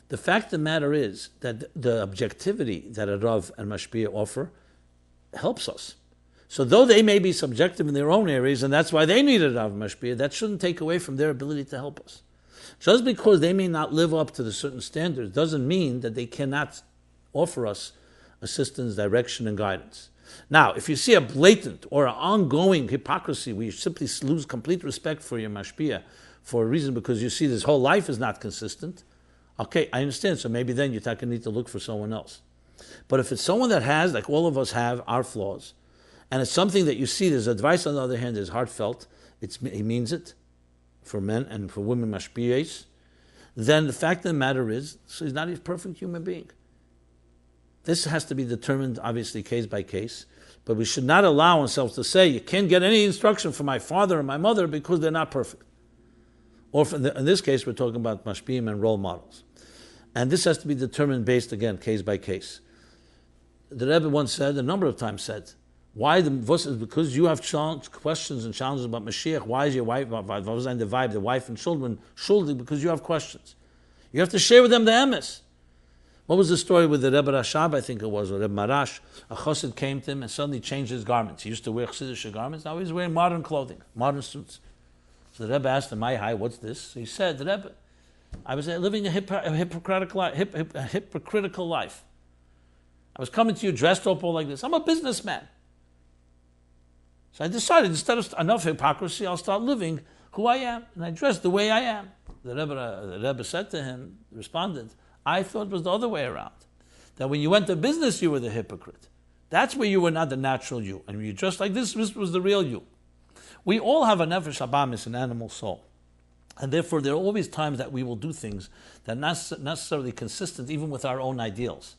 The fact of the matter is that the objectivity that a Rav and Mashpia offer helps us. So though they may be subjective in their own areas, and that's why they need a Rav and Mashpia, that shouldn't take away from their ability to help us. Just because they may not live up to the certain standards doesn't mean that they cannot offer us assistance, direction, and guidance. Now, if you see a blatant or an ongoing hypocrisy where you simply lose complete respect for your Mashpia for a reason because you see this whole life is not consistent, okay, I understand. So maybe then you need to look for someone else. But if it's someone that has, like all of us have, our flaws, and it's something that you see, there's advice on the other hand is heartfelt, he means it, for men and for women, mashpiyos, then the fact of the matter is, so he's not a perfect human being. This has to be determined, obviously, case by case, but we should not allow ourselves to say, you can't get any instruction from my father or my mother because they're not perfect. Or in this case, we're talking about mashpiyim and role models. And this has to be determined based, again, case by case. The Rebbe once said, a number of times said, why the because you have questions and challenges about Mashiach, why is your wife, the wife and children, schuldig because you have questions. You have to share with them the emes. What was the story with the Rebbe Rashab, I think it was, or Rebbe Marash? A chassid came to him and suddenly changed his garments. He used to wear Chassidish garments, now he's wearing modern clothing, modern suits. So the Rebbe asked him, what's this? So he said, the Rebbe, I was living a hypocritical life. I was coming to you dressed up all like this. I'm a businessman. So I decided, instead of enough hypocrisy, I'll start living who I am, and I dress the way I am. The Rebbe said to him, responded, I thought it was the other way around. That when you went to business, you were the hypocrite. That's where you were not the natural you. And when you dressed like this was the real you. We all have a nefesh habamis, an animal soul. And therefore, there are always times that we will do things that are not necessarily consistent even with our own ideals.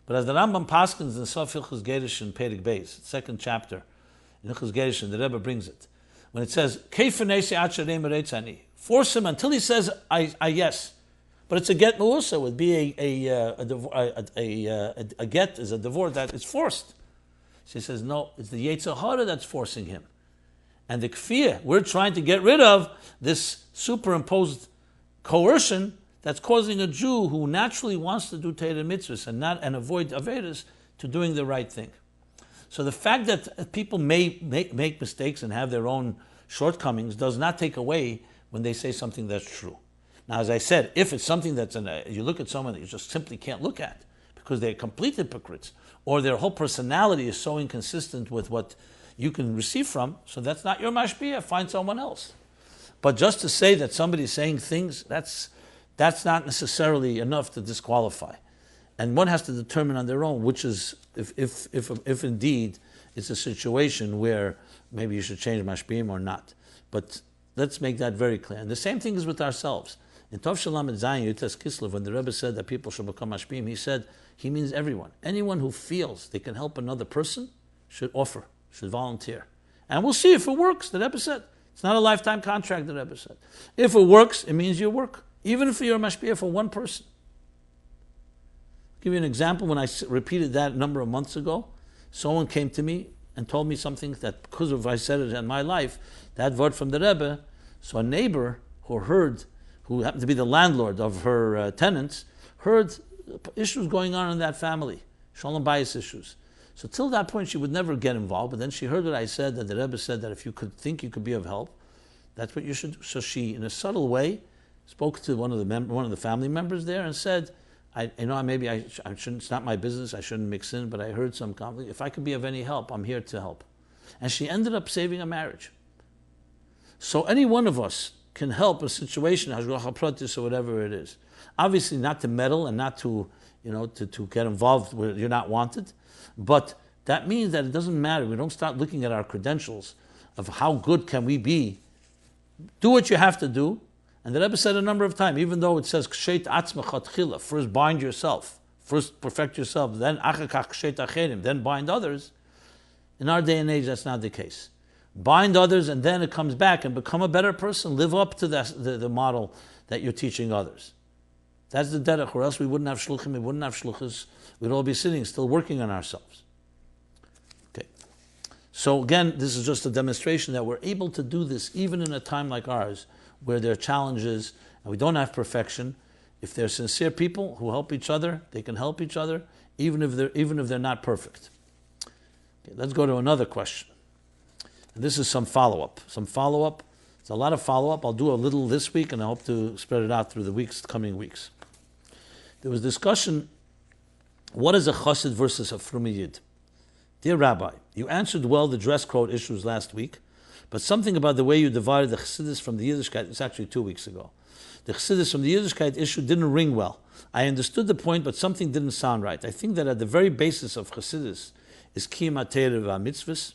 But as the Rambam paskins in Sof Hilchos Gerish in Perik Beis, second chapter, in Hilchos Gerish, the Rebbe brings it. When it says, force him until he says, I yes. But it's a get meusa. It would be a get is a divorce that is forced. She says, no, it's the Yetzer Hara that's forcing him. And the kfiyah, we're trying to get rid of this superimposed coercion that's causing a Jew who naturally wants to do Torah mitzvahs and avoid averas to doing the right thing. So the fact that people may make mistakes and have their own shortcomings does not take away when they say something that's true. Now, as I said, if it's something that's you look at someone that you just simply can't look at because they're complete hypocrites or their whole personality is so inconsistent with what you can receive from, so that's not your mashpiyah, find someone else. But just to say that somebody's saying things, that's not necessarily enough to disqualify. And one has to determine on their own, which is, if indeed it's a situation where maybe you should change mashpiyim or not. But let's make that very clear. And the same thing is with ourselves. In Tov Shalom et Zayin Yutes Kislev, when the Rebbe said that people should become mashpiyim, he said, he means everyone. Anyone who feels they can help another person should offer, should volunteer. And we'll see if it works, the Rebbe said. It's not a lifetime contract, the Rebbe said. If it works, it means you work. Even if you're a mashpiyah for one person. I'll give you an example. When I repeated that a number of months ago, someone came to me and told me something that because of I said it in my life, that word from the Rebbe, so a neighbor who happened to be the landlord of her tenants, heard issues going on in that family, shalom bayis issues. So till that point, she would never get involved, but then she heard what I said, that the Rebbe said that if you could think you could be of help, that's what you should do. So she, in a subtle way, spoke to one of the family members there and said, maybe I shouldn't, it's not my business, I shouldn't mix in, but I heard some conflict. If I could be of any help, I'm here to help. And she ended up saving a marriage. So any one of us can help a situation, hashgacha pratis or whatever it is. Obviously not to meddle and not to get involved where you're not wanted, but that means that it doesn't matter. We don't start looking at our credentials of how good can we be. Do what you have to do. And the Rebbe said a number of times, even though it says kshet atzmecha tchila, first bind yourself, first perfect yourself, then achakach kshet acherim, then bind others. In our day and age, that's not the case. Bind others, and then it comes back and become a better person. Live up to the model that you're teaching others. That's the derech, or else we wouldn't have shluchim, we wouldn't have shluchas. We'd all be sitting, still working on ourselves. Okay. So again, this is just a demonstration that we're able to do this even in a time like ours, where there are challenges and we don't have perfection. If they're sincere people who help each other, they can help each other, even if they're not perfect. Okay, let's go to another question. And this is some follow-up. It's a lot of follow-up. I'll do a little this week, and I hope to spread it out through the coming weeks. There was discussion, what is a chassid versus a Frum Yid? Dear Rabbi, you answered well the dress code issues last week, but something about the way you divided the Chassidus from the Yiddishkeit, it's actually 2 weeks ago. The Chassidus from the Yiddishkeit issue didn't ring well. I understood the point, but something didn't sound right. I think that at the very basis of Chassidus is Kiyum HaTorah v'Mitzvos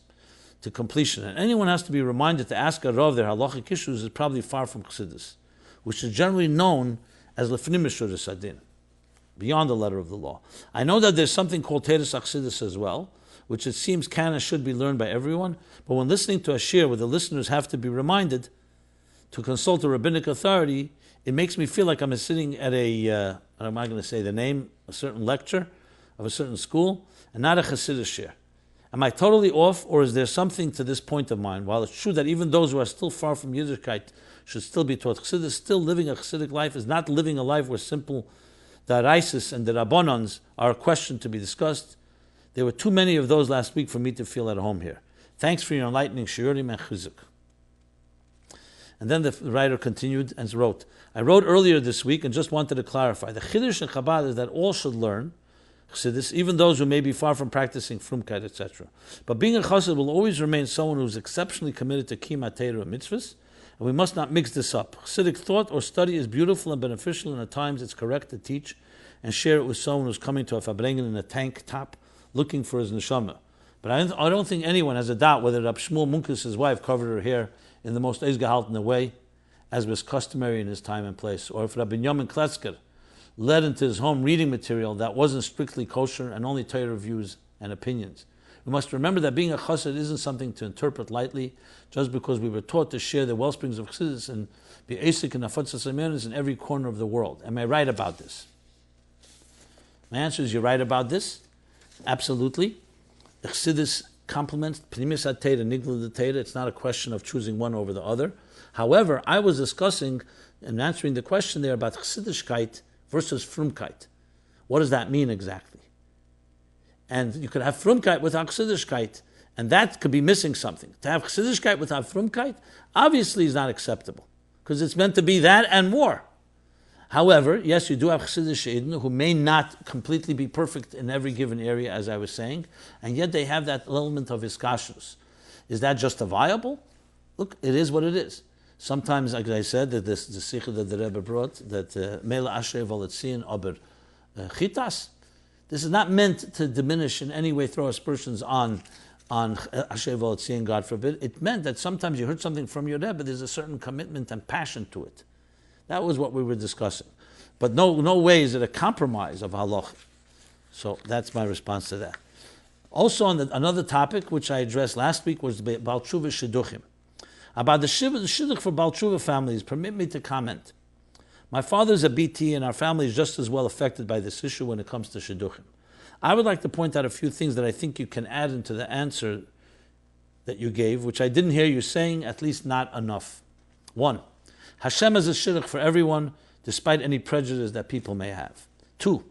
to completion. And anyone has to be reminded to ask a Rav their halachic issues is probably far from Chassidus, which is generally known as Lefnim Meshuras Adin, beyond the letter of the law. I know that there's something called Teres Chassidus as well, which it seems can and should be learned by everyone, but when listening to a shir where the listeners have to be reminded to consult a rabbinic authority, it makes me feel like I'm sitting at I'm not going to say the name, a certain lecture of a certain school, and not a Chassidish share. Am I totally off, or is there something to this point of mine? While it's true that even those who are still far from Yiddishkeit should still be taught Chassidus, still living a Chassidic life is not living a life where simple Da'araisis and the Rabbanans are a question to be discussed. There were too many of those last week for me to feel at home here. Thanks for your enlightening shiurim and chizuk. And then the writer continued and wrote, I wrote earlier this week and just wanted to clarify. The Chiddush in Chabad is that all should learn Chassidus, even those who may be far from practicing Frumkeit, etc. But being a Chassid will always remain someone who is exceptionally committed to Kiyum Torah and mitzvahs, and we must not mix this up. Chassidic thought or study is beautiful and beneficial, and at times it's correct to teach and share it with someone who's coming to a Fabrengen in a tank top looking for his neshama. But I don't think anyone has a doubt whether Rab Shmuel Munkes' wife covered her hair in the most eisgehaltene way, as was customary in his time and place, or if Rabbi Binyamin Kletzker led into his home reading material that wasn't strictly kosher and only Torah views and opinions. We must remember that being a chassid isn't something to interpret lightly, just because we were taught to share the wellsprings of chassidus and be asik and afatzas amenes in every corner of the world. Am I right about this? My answer is you're right about this. Absolutely. Chassidus complements Pnimis HaTeira and Nigla HaTeira. It's not a question of choosing one over the other. However, I was discussing and answering the question there about Chassidishkeit versus Frumkeit. What does that mean exactly? And you could have Frumkeit without Chassidishkeit, and that could be missing something. To have Chassidishkeit without Frumkeit obviously is not acceptable, because it's meant to be that and more. However, yes, you do have Chassidish Eden who may not completely be perfect in every given area, as I was saying, and yet they have that element of iskashus. Is that justifiable? Look, it is what it is. Sometimes, like I said, that the sikha that the Rebbe brought, that Mela Ashrei Volitzin Aber Chitas, this is not meant to diminish in any way, throw aspersions on Ashrei Volitzin, God forbid. It meant that sometimes you heard something from your Rebbe, there's a certain commitment and passion to it. That was what we were discussing. But no way is it a compromise of halach. So that's my response to that. Also on another topic, which I addressed last week, was the Baal Tshuva Shidduchim. About the Shidduch for Baal Tshuva families, permit me to comment. My father's a BT and our family is just as well affected by this issue when it comes to Shidduchim. I would like to point out a few things that I think you can add into the answer that you gave, which I didn't hear you saying, at least not enough. 1. Hashem is a shidduch for everyone, despite any prejudice that people may have. 2.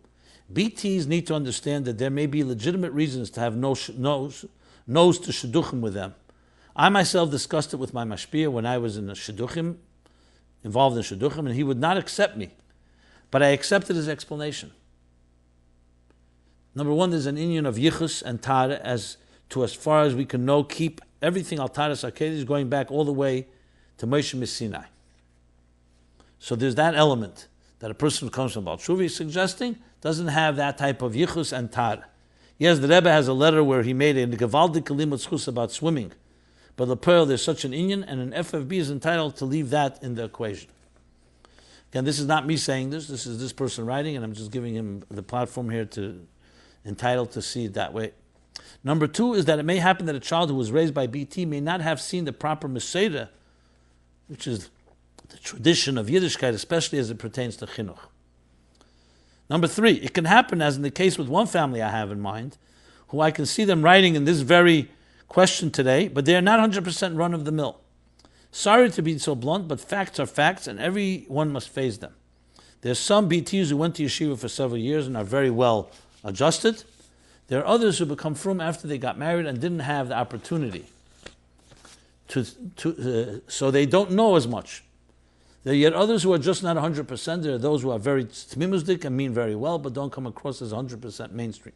BTs need to understand that there may be legitimate reasons to have nose to shidduchim with them. I myself discussed it with my mashpia when I was in a shidduchim, involved in shidduchim, and he would not accept me. But I accepted his explanation. Number 1, there's an inyan of yichus and tara, as far as we can know, keep everything al taras hakedish going back all the way to Moshe Sinai. So there's that element that a person who comes from Baal Tshuva is suggesting doesn't have that type of yichus and tar. Yes, the Rebbe has a letter where he made a gevaldik limud zchus about swimming, but L'Pearl, there's such an inyan, and an FFB is entitled to leave that in the equation. Again, this is not me saying this. This is this person writing, and I'm just giving him the platform here to entitled to see it that way. Number 2 is that it may happen that a child who was raised by BT may not have seen the proper Meseda, which is the tradition of Yiddishkeit, especially as it pertains to chinuch. Number 3, it can happen, as in the case with one family I have in mind, who I can see them writing in this very question today, but they are not 100% run-of-the-mill. Sorry to be so blunt, but facts are facts, and everyone must face them. There's some BTs who went to yeshiva for several years and are very well adjusted. There are others who become frum after they got married and didn't have the opportunity so they don't know as much. There are yet others who are just not 100%. There are those who are very tmimuzdik and mean very well, but don't come across as 100% mainstream.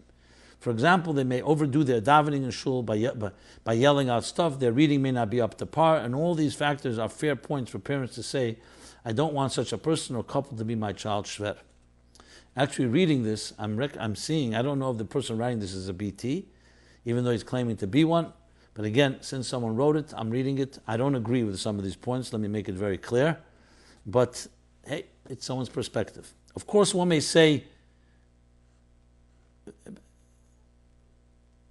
For example, they may overdo their davening in shul by yelling out stuff. Their reading may not be up to par, and all these factors are fair points for parents to say, I don't want such a person or couple to be my child's shver. Actually, reading this, I'm seeing, I don't know if the person writing this is a BT, even though he's claiming to be one. But again, since someone wrote it, I'm reading it. I don't agree with some of these points. Let me make it very clear. But hey, it's someone's perspective. Of course, one may say,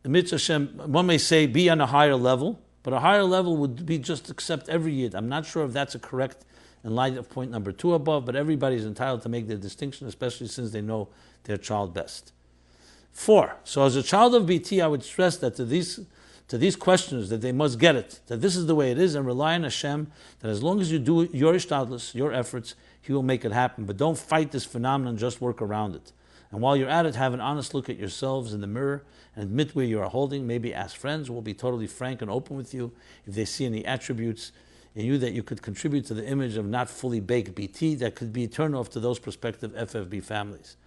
be on a higher level, But a higher level would be just accept every Yid. I'm not sure if that's a correct in light of point number 2 above, but everybody's entitled to make their distinction, especially since they know their child best. 4. So as a child of BT, I would stress that to these questioners that they must get it, that this is the way it is, and rely on Hashem, that as long as you do your Hishtalshelus, your efforts, He will make it happen. But don't fight this phenomenon, just work around it. And while you're at it, have an honest look at yourselves in the mirror and admit where you are holding. Maybe ask friends who will be totally frank and open with you if they see any attributes in you that you could contribute to the image of not fully baked BT that could be a turnoff to those prospective FFB families.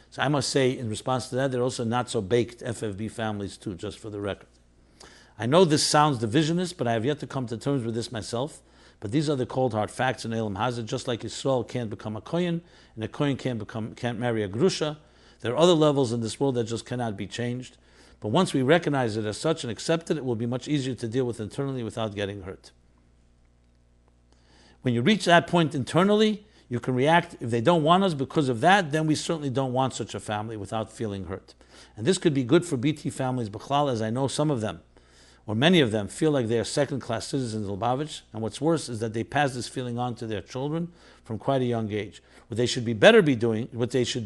So I must say, in response to that, there are also not so baked FFB families too, just for the record. I know this sounds divisionist, but I have yet to come to terms with this myself. But these are the cold hard facts in Elam Hazard. Just like Yisrael can't become a Kohen, and a Kohen can't marry a Grusha, there are other levels in this world that just cannot be changed. But once we recognize it as such and accept it, it will be much easier to deal with internally without getting hurt. When you reach that point internally, you can react. If they don't want us because of that, then we certainly don't want such a family without feeling hurt. And this could be good for BT families, B'chlal, as I know some of them, or many of them, feel like they are second-class citizens in Lubavitch, and what's worse is that they pass this feeling on to their children from quite a young age. What they should be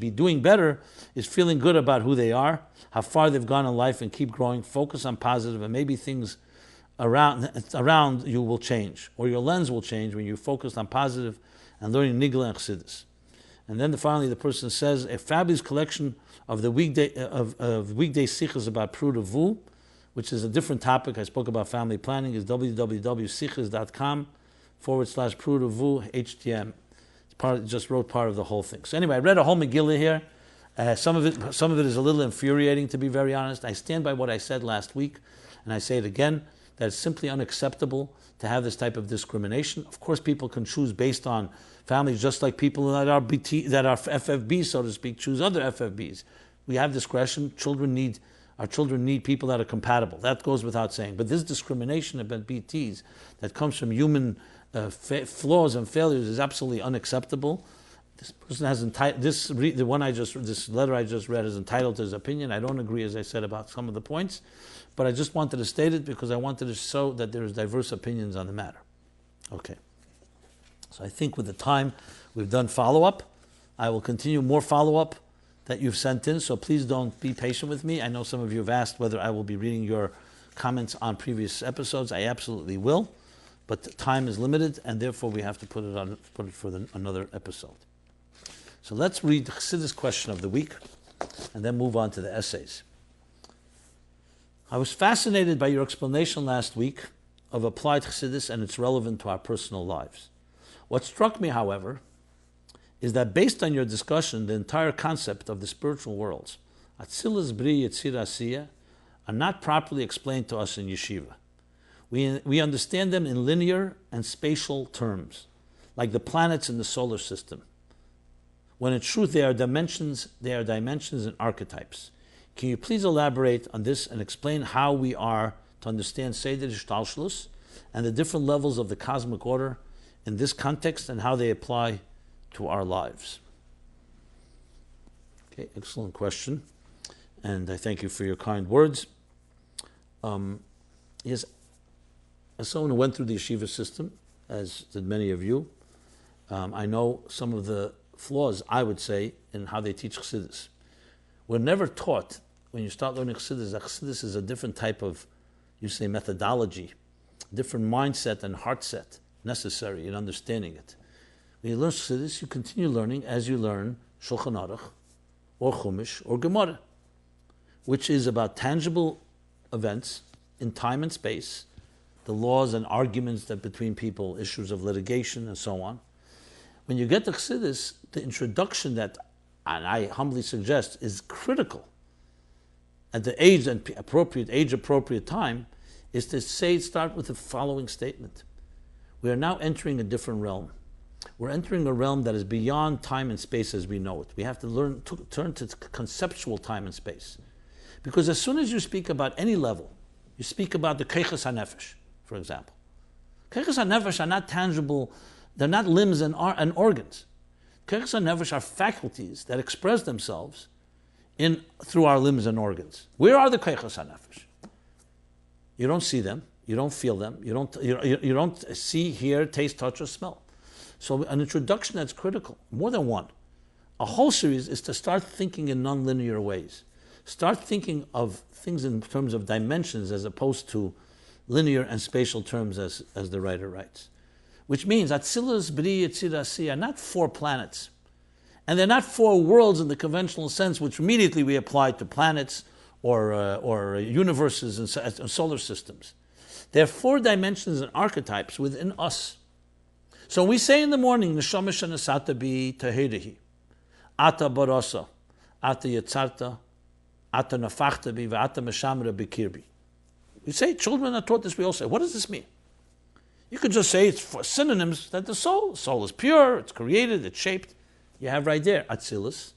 doing better is feeling good about who they are, how far they've gone in life, and keep growing. Focus on positive, and maybe things around you will change, or your lens will change when you focus on positive and learning Nigla and Chassidus. And then finally, the person says a fabulous collection of the weekday sichos about Prud of Vu, which is a different topic. I spoke about family planning, is www.sichos.com/Prud of Vu HTM. Just wrote part of the whole thing. So anyway, I read a whole Megillah here. Some of it is a little infuriating, to be very honest. I stand by what I said last week, and I say it again, that it's simply unacceptable to have this type of discrimination. Of course, people can choose based on families, just like people that are FFBs, so to speak, choose other FFBs. We have discretion. Our children need people that are compatible. That goes without saying. But this discrimination about BTs that comes from human flaws and failures is absolutely unacceptable. This person has this letter I just read is entitled to his opinion. I don't agree, as I said, about some of the points, but I just wanted to state it because I wanted to show that there is diverse opinions on the matter. Okay. So I think with the time we've done follow-up. I will continue more follow-up that you've sent in, so please don't be patient with me. I know some of you have asked whether I will be reading your comments on previous episodes. I absolutely will, but time is limited, and therefore we have to put it for another episode. So let's read the Chassidus question of the week, and then move on to the essays. I was fascinated by your explanation last week of applied Chassidus and its relevance to our personal lives. What struck me, however, is that based on your discussion, the entire concept of the spiritual worlds, Atzilus, Bri, Yetzirah, Asiya, are not properly explained to us in yeshiva. We understand them in linear and spatial terms, like the planets in the solar system, when in truth they are dimensions and archetypes. Can you please elaborate on this and explain how we are to understand Seder Hishtalshelus and the different levels of the cosmic order in this context and how they apply to our lives? Okay, excellent question, and I thank you for your kind words. Yes, as someone who went through the yeshiva system, as did many of you, I know some of the flaws, I would say, in how they teach Chassidus. We're never taught, when you start learning Chassidus, that Chassidus is a different type of, you say, methodology, different mindset and heart set necessary in understanding it. When you learn Chassidus, you continue learning as you learn Shulchan Aruch, or Chumash, or Gemara, which is about tangible events in time and space, the laws and arguments that between people, issues of litigation, and so on. When you get to Chassidus, the introduction that, and I humbly suggest, is critical at the age-appropriate time, is to start with the following statement. We are now entering a different realm. We're entering a realm that is beyond time and space as we know it. We have to turn to conceptual time and space. Because as soon as you speak about any level, you speak about the Keiches HaNefesh, for example. Keiches HaNefesh are not tangible, they're not limbs and organs. Keiches HaNefesh are faculties that express themselves through our limbs and organs. Where are the Keiches HaNefesh? You don't see them, You don't feel them. You don't see, hear, taste, touch, or smell. So an introduction that's critical, more than one. A whole series is to start thinking in nonlinear ways. Start thinking of things in terms of dimensions as opposed to linear and spatial terms as the writer writes. Which means Atzilus, Bri, Yetzirah, Asiya are not 4 planets. And they're not 4 worlds in the conventional sense, which immediately we apply to planets or universes and solar systems. There are 4 dimensions and archetypes within us. So we say in the morning, Neshama shenasata bi tahirihi, Ata barasa, Ata yetzarta, Ata nafachta bi, Ata meshamra bikirbi. We say, children are taught this, we all say, what does this mean? You could just say it's for synonyms that the soul is pure, it's created, it's shaped. You have right there, Atzilus,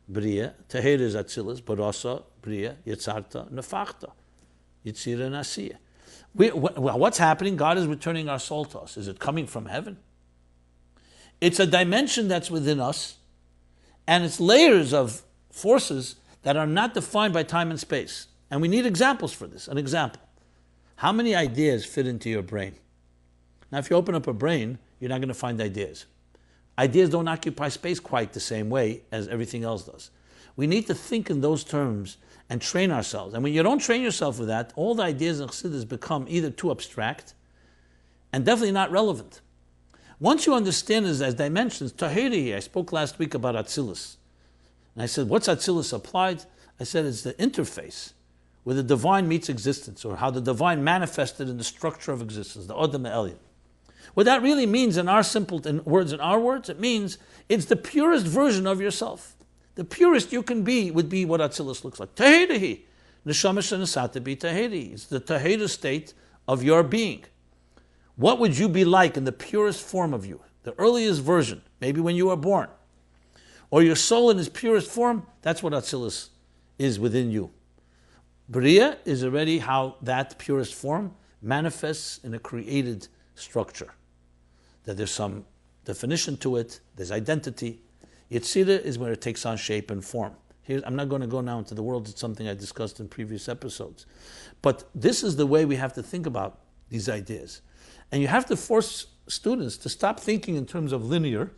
Bria, Tahir is Atzilus, Barasa, Bria, Yetzarta, Nefachta, Yetzira, and Asiya. Well, what's happening? God is returning our soul to us. Is it coming from heaven? It's a dimension that's within us, and it's layers of forces that are not defined by time and space. And we need examples for this. An example. How many ideas fit into your brain? Now, if you open up a brain, you're not going to find ideas. Ideas don't occupy space quite the same way as everything else does. We need to think in those terms and train ourselves. And when you don't train yourself with that, all the ideas in Chassidus become either too abstract and definitely not relevant. Once you understand this as dimensions, Tahiri, I spoke last week about Atzilus. And I said, what's Atzilus Applied? I said it's the interface where the divine meets existence, or how the divine manifested in the structure of existence, the Odom Elyon. What that really means in our words, it means it's the purest version of yourself. The purest you can be would be what Atzilus looks like. Tahirihi. Neshama shenasata bi tahiri. It's the tahira state of your being. What would you be like in the purest form of you? The earliest version, maybe when you were born. Or your soul in its purest form, that's what Atzilus is within you. Bria is already how that purest form manifests in a created structure. That there's some definition to it, there's identity. Yetzirah is where it takes on shape and form. I'm not going to go now into the world, it's something I discussed in previous episodes. But this is the way we have to think about these ideas. And you have to force students to stop thinking in terms of linear,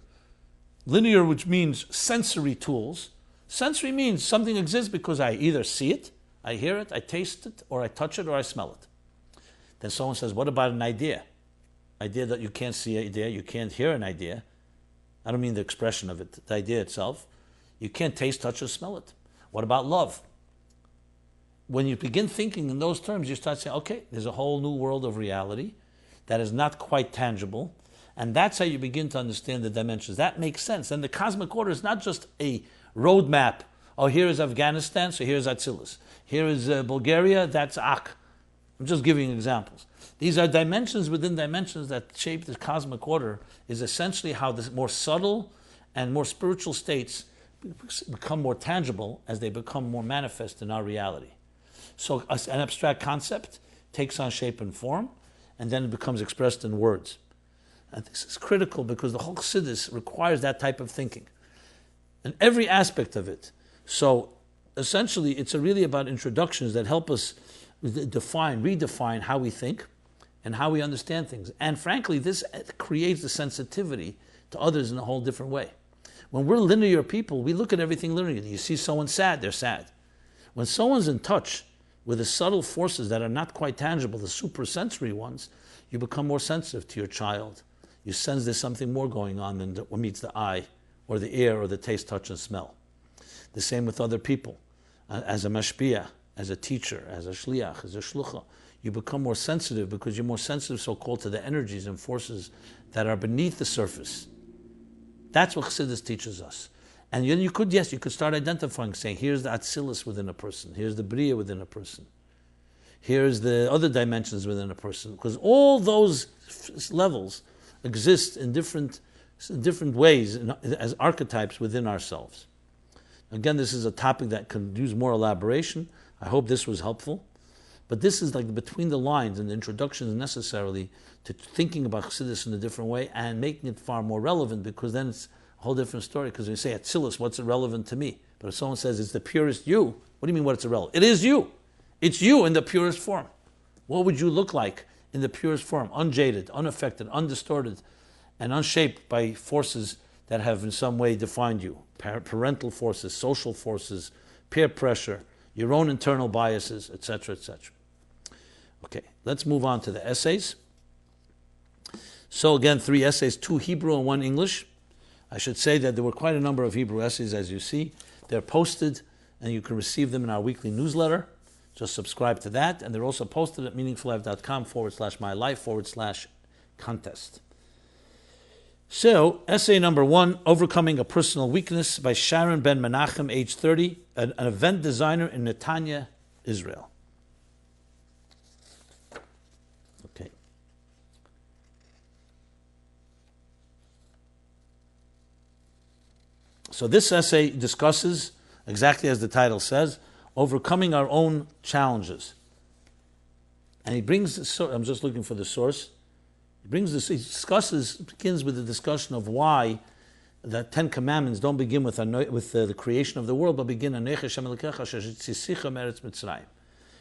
which means sensory tools. Sensory means something exists because I either see it, I hear it, I taste it, or I touch it, or I smell it. Then someone says, what about an idea? Idea that you can't see an idea, you can't hear an idea. I don't mean the expression of it, the idea itself. You can't taste, touch, or smell it. What about love? When you begin thinking in those terms, you start saying, okay, there's a whole new world of reality that is not quite tangible, and that's how you begin to understand the dimensions. That makes sense. And the cosmic order is not just a roadmap. Oh, here is Afghanistan, so here's Atzilus. Here is Bulgaria, that's Ak. I'm just giving examples. These are dimensions within dimensions that shape the cosmic order, is essentially how the more subtle and more spiritual states become more tangible as they become more manifest in our reality. So an abstract concept takes on shape and form, and then it becomes expressed in words. And this is critical because the whole Chassidus requires that type of thinking in every aspect of it. So essentially, it's really about introductions that help us redefine how we think and how we understand things. And frankly, this creates a sensitivity to others in a whole different way. When we're linear people, we look at everything linearly. You see someone sad, they're sad. When someone's in touch with the subtle forces that are not quite tangible, the supersensory ones, you become more sensitive to your child. You sense there's something more going on than what meets the eye or the ear or the taste, touch, and smell. The same with other people. As a mashpia, as a teacher, as a shliach, as a shlucha, you become more sensitive because you're more sensitive, so-called, to the energies and forces that are beneath the surface. That's what Chassidus teaches us. And then you could start identifying, saying, here's the Atzilus within a person, here's the Bria within a person, here's the other dimensions within a person, because all those levels exist in different ways as archetypes within ourselves. Again, this is a topic that can use more elaboration. I hope this was helpful. But this is like between the lines, and the introduction is necessarily to thinking about Chassidus in a different way and making it far more relevant, because then it's a whole different story. Because when you say Atzilus, what's irrelevant to me? But if someone says it's the purest you, what do you mean what's irrelevant? It is you. It's you in the purest form. What would you look like in the purest form, unjaded, unaffected, undistorted, and unshaped by forces that have in some way defined you. Parental forces, social forces, peer pressure, your own internal biases, etc., etc. Okay, let's move on to the essays. So again, 3 essays, 2 Hebrew and 1 English. I should say that there were quite a number of Hebrew essays, as you see. They're posted, and you can receive them in our weekly newsletter. Just subscribe to that. And they're also posted at meaningfullife.com/MyLife/contest. So, essay number 1, Overcoming a Personal Weakness by Sharon Ben Menachem, age 30, an event designer in Netanya, Israel. Okay. So this essay discusses, exactly as the title says, overcoming our own challenges. And he brings, I'm just looking for the source. He begins with the discussion of why the 10 Commandments don't begin with the creation of the world, but begin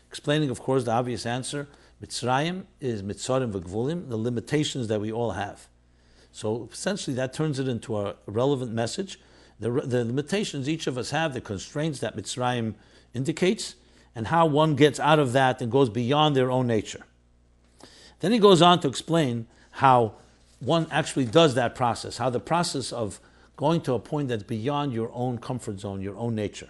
explaining, of course, the obvious answer. Mitzrayim is Mitzarim v'Gvulim, the limitations that we all have. So essentially that turns it into a relevant message. The limitations each of us have, the constraints that Mitzrayim indicates, and how one gets out of that and goes beyond their own nature. Then he goes on to explain how one actually does that process, how the process of going to a point that's beyond your own comfort zone, your own nature.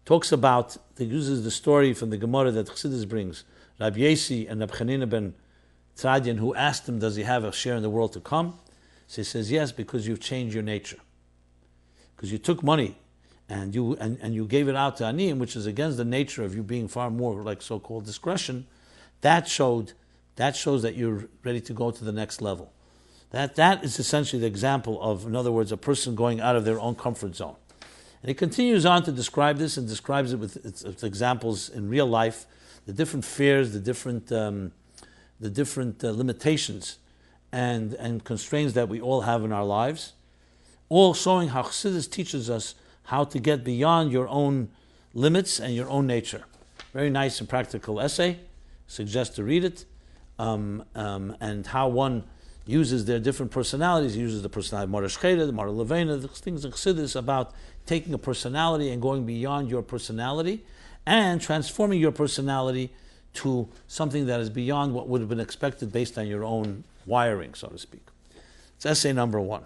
Talks about, he uses the story from the Gemara that Chassidus brings, Rabbi Yesi and Rabbi Chanina ben Tzadian, who asked him, does he have a share in the world to come? So he says, yes, because you've changed your nature. Because you took money and you gave it out to Aniyim, which is against the nature of you being far more like so-called discretion. That shows that you're ready to go to the next level. That is essentially the example of, in other words, a person going out of their own comfort zone. And he continues on to describe this and describes it with its examples in real life, the different fears, the different limitations and constraints that we all have in our lives, all showing how Chassidus teaches us how to get beyond your own limits and your own nature. Very nice and practical essay. Suggest to read it, and how one uses their different personalities. He uses the personality of Mara Shcheda, the Mara Levena, the things in Chassidus about taking a personality and going beyond your personality and transforming your personality to something that is beyond what would have been expected based on your own wiring, so to speak. It's essay number 1.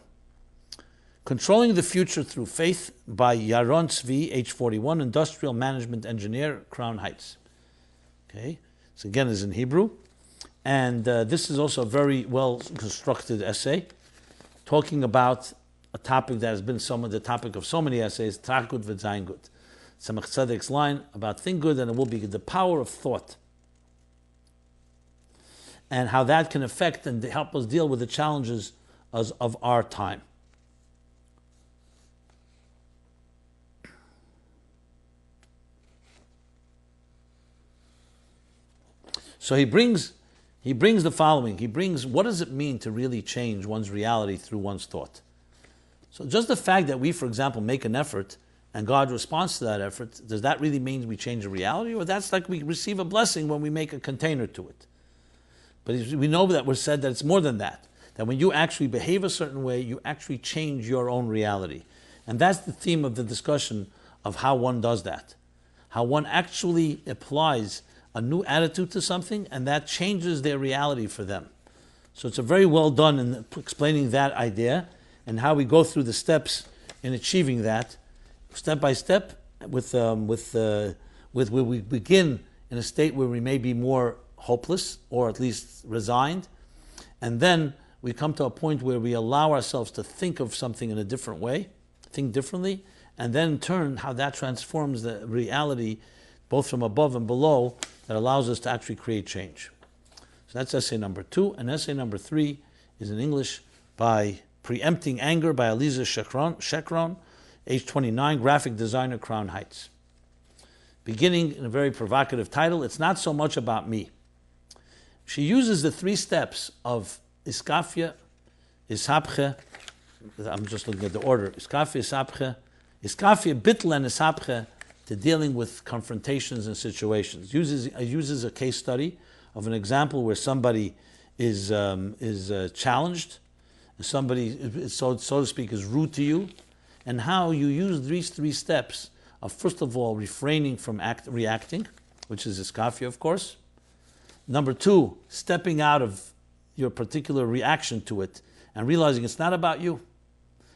Controlling the Future Through Faith by Yaron Tzvi, age 41, industrial management engineer, Crown Heights. Okay, so again is in Hebrew. And this is also a very well-constructed essay, talking about a topic that has been the topic of so many essays, Trach gut v'zayin gut. Tzemach Tzedek's line about think good and it will be good, the power of thought. And how that can affect and help us deal with the challenges of our time. So he brings the following. He brings, what does it mean to really change one's reality through one's thought? So just the fact that we, for example, make an effort and God responds to that effort, does that really mean we change the reality? Or that's like we receive a blessing when we make a container to it. But we know that we're said that it's more than that. That when you actually behave a certain way, you actually change your own reality. And that's the theme of the discussion of how one does that. How one actually applies a new attitude to something, and that changes their reality for them. So it's a very well done in explaining that idea and how we go through the steps in achieving that, step by step, with where we begin in a state where we may be more hopeless or at least resigned, and then we come to a point where we allow ourselves to think of something in a different way, think differently, and then in turn how that transforms the reality both from above and below, that allows us to actually create change. So that's essay number 2. And essay number 3 is in English by Preempting Anger by Eliza Shekron, age 29, graphic designer, Crown Heights. Beginning in a very provocative title, It's Not So Much About Me. She uses the 3 steps of Iskafia, Ishapche, I'm just looking at the order, Iskafia, Bittel, and Ishapche, to dealing with confrontations and situations. Uses a case study of an example where somebody is challenged, somebody, so to speak, is rude to you, and how you use these 3 steps of, first of all, refraining from reacting, which is iskafia, of course. Number 2, stepping out of your particular reaction to it and realizing it's not about you.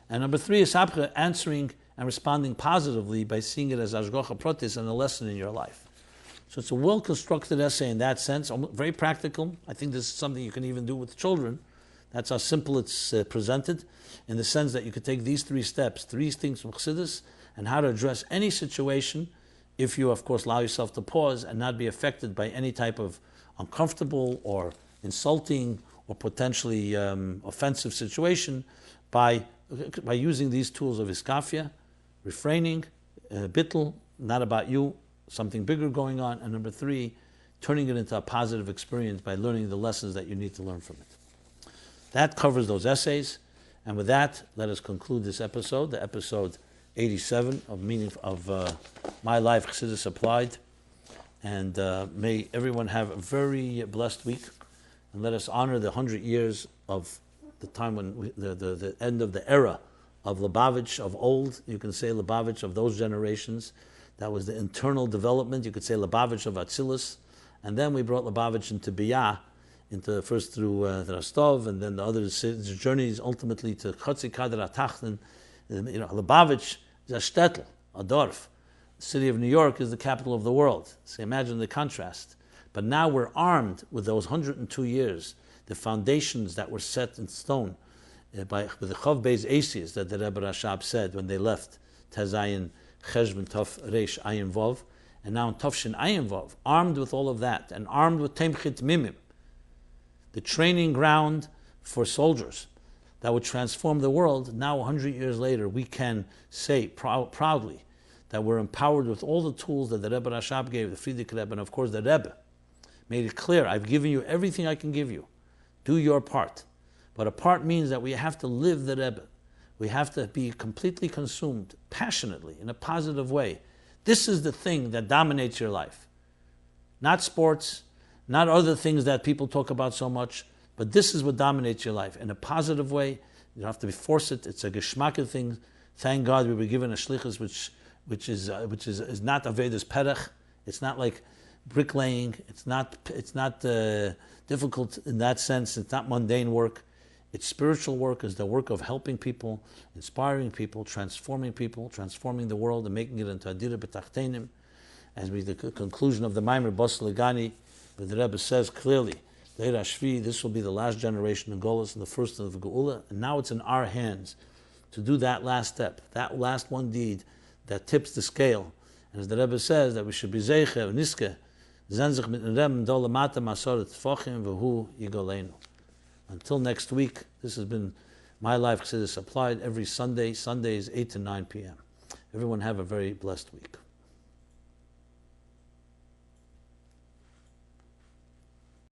And number 3 is answering and responding positively by seeing it as ashgacha pratis and a lesson in your life. So it's a well-constructed essay in that sense, very practical. I think this is something you can even do with children. That's how simple it's presented, in the sense that you could take these 3 steps, 3 things from Chassidus, and how to address any situation if you, of course, allow yourself to pause and not be affected by any type of uncomfortable or insulting or potentially offensive situation by using these tools of iskafia, refraining, bittul, not about you, something bigger going on, and number 3, turning it into a positive experience by learning the lessons that you need to learn from it. That covers those essays, and with that, let us conclude this episode, the episode 87 of MyLife, Chassidus Applied, and may everyone have a very blessed week, and let us honor the 100 years of the time when the end of the era of Lubavitch, of old, you can say Lubavitch of those generations. That was the internal development, you could say Lubavitch of Atzilus, and then we brought Lubavitch into Biyah, into first through the Rostov, and then the other journeys ultimately to Chotzi Kader Atachten. Lubavitch is a shtetl, a dorf. The city of New York is the capital of the world. So imagine the contrast. But now we're armed with those 102 years, the foundations that were set in stone with the Chav Beis Aces that the Rebbe Rashab said when they left Tezayin Cheshvan Tov Reish Ayin Vov, and now in Tovshin Ayin Vov, armed with all of that, and armed with Temchit Mimim, the training ground for soldiers that would transform the world. Now 100 years later, we can say proudly that we're empowered with all the tools that the Rebbe Rashab gave, the Frierdiker Rebbe, and of course the Rebbe made it clear, I've given you everything I can give you. Do your part. But a part means that we have to live the Rebbe. We have to be completely consumed, passionately, in a positive way. This is the thing that dominates your life. Not sports, not other things that people talk about so much, but this is what dominates your life. In a positive way, you don't have to force it. It's a geschmacked thing. Thank God we were given a shlichus which is not Avedas Perech. It's not like bricklaying. It's not difficult in that sense. It's not mundane work. It's spiritual work. It's the work of helping people, inspiring people, transforming the world, and making it into Adira B'Tachtenim. As we the conclusion of the Maimer Bas Legani, where the Rebbe says clearly, Vayeira Shvi, this will be the last generation of Golos and the first of the Geula, and now it's in our hands to do that last step, that last one deed that tips the scale. And as the Rebbe says, that we should be Zeiche, Niske, Zenzich mit Rem, Dolamata, Masoret, Tfachim, V'hu, Yigolenu. Until next week, this has been MyLife, Chassidus Applied, every Sunday. Sundays, 8 to 9 p.m. Everyone have a very blessed week.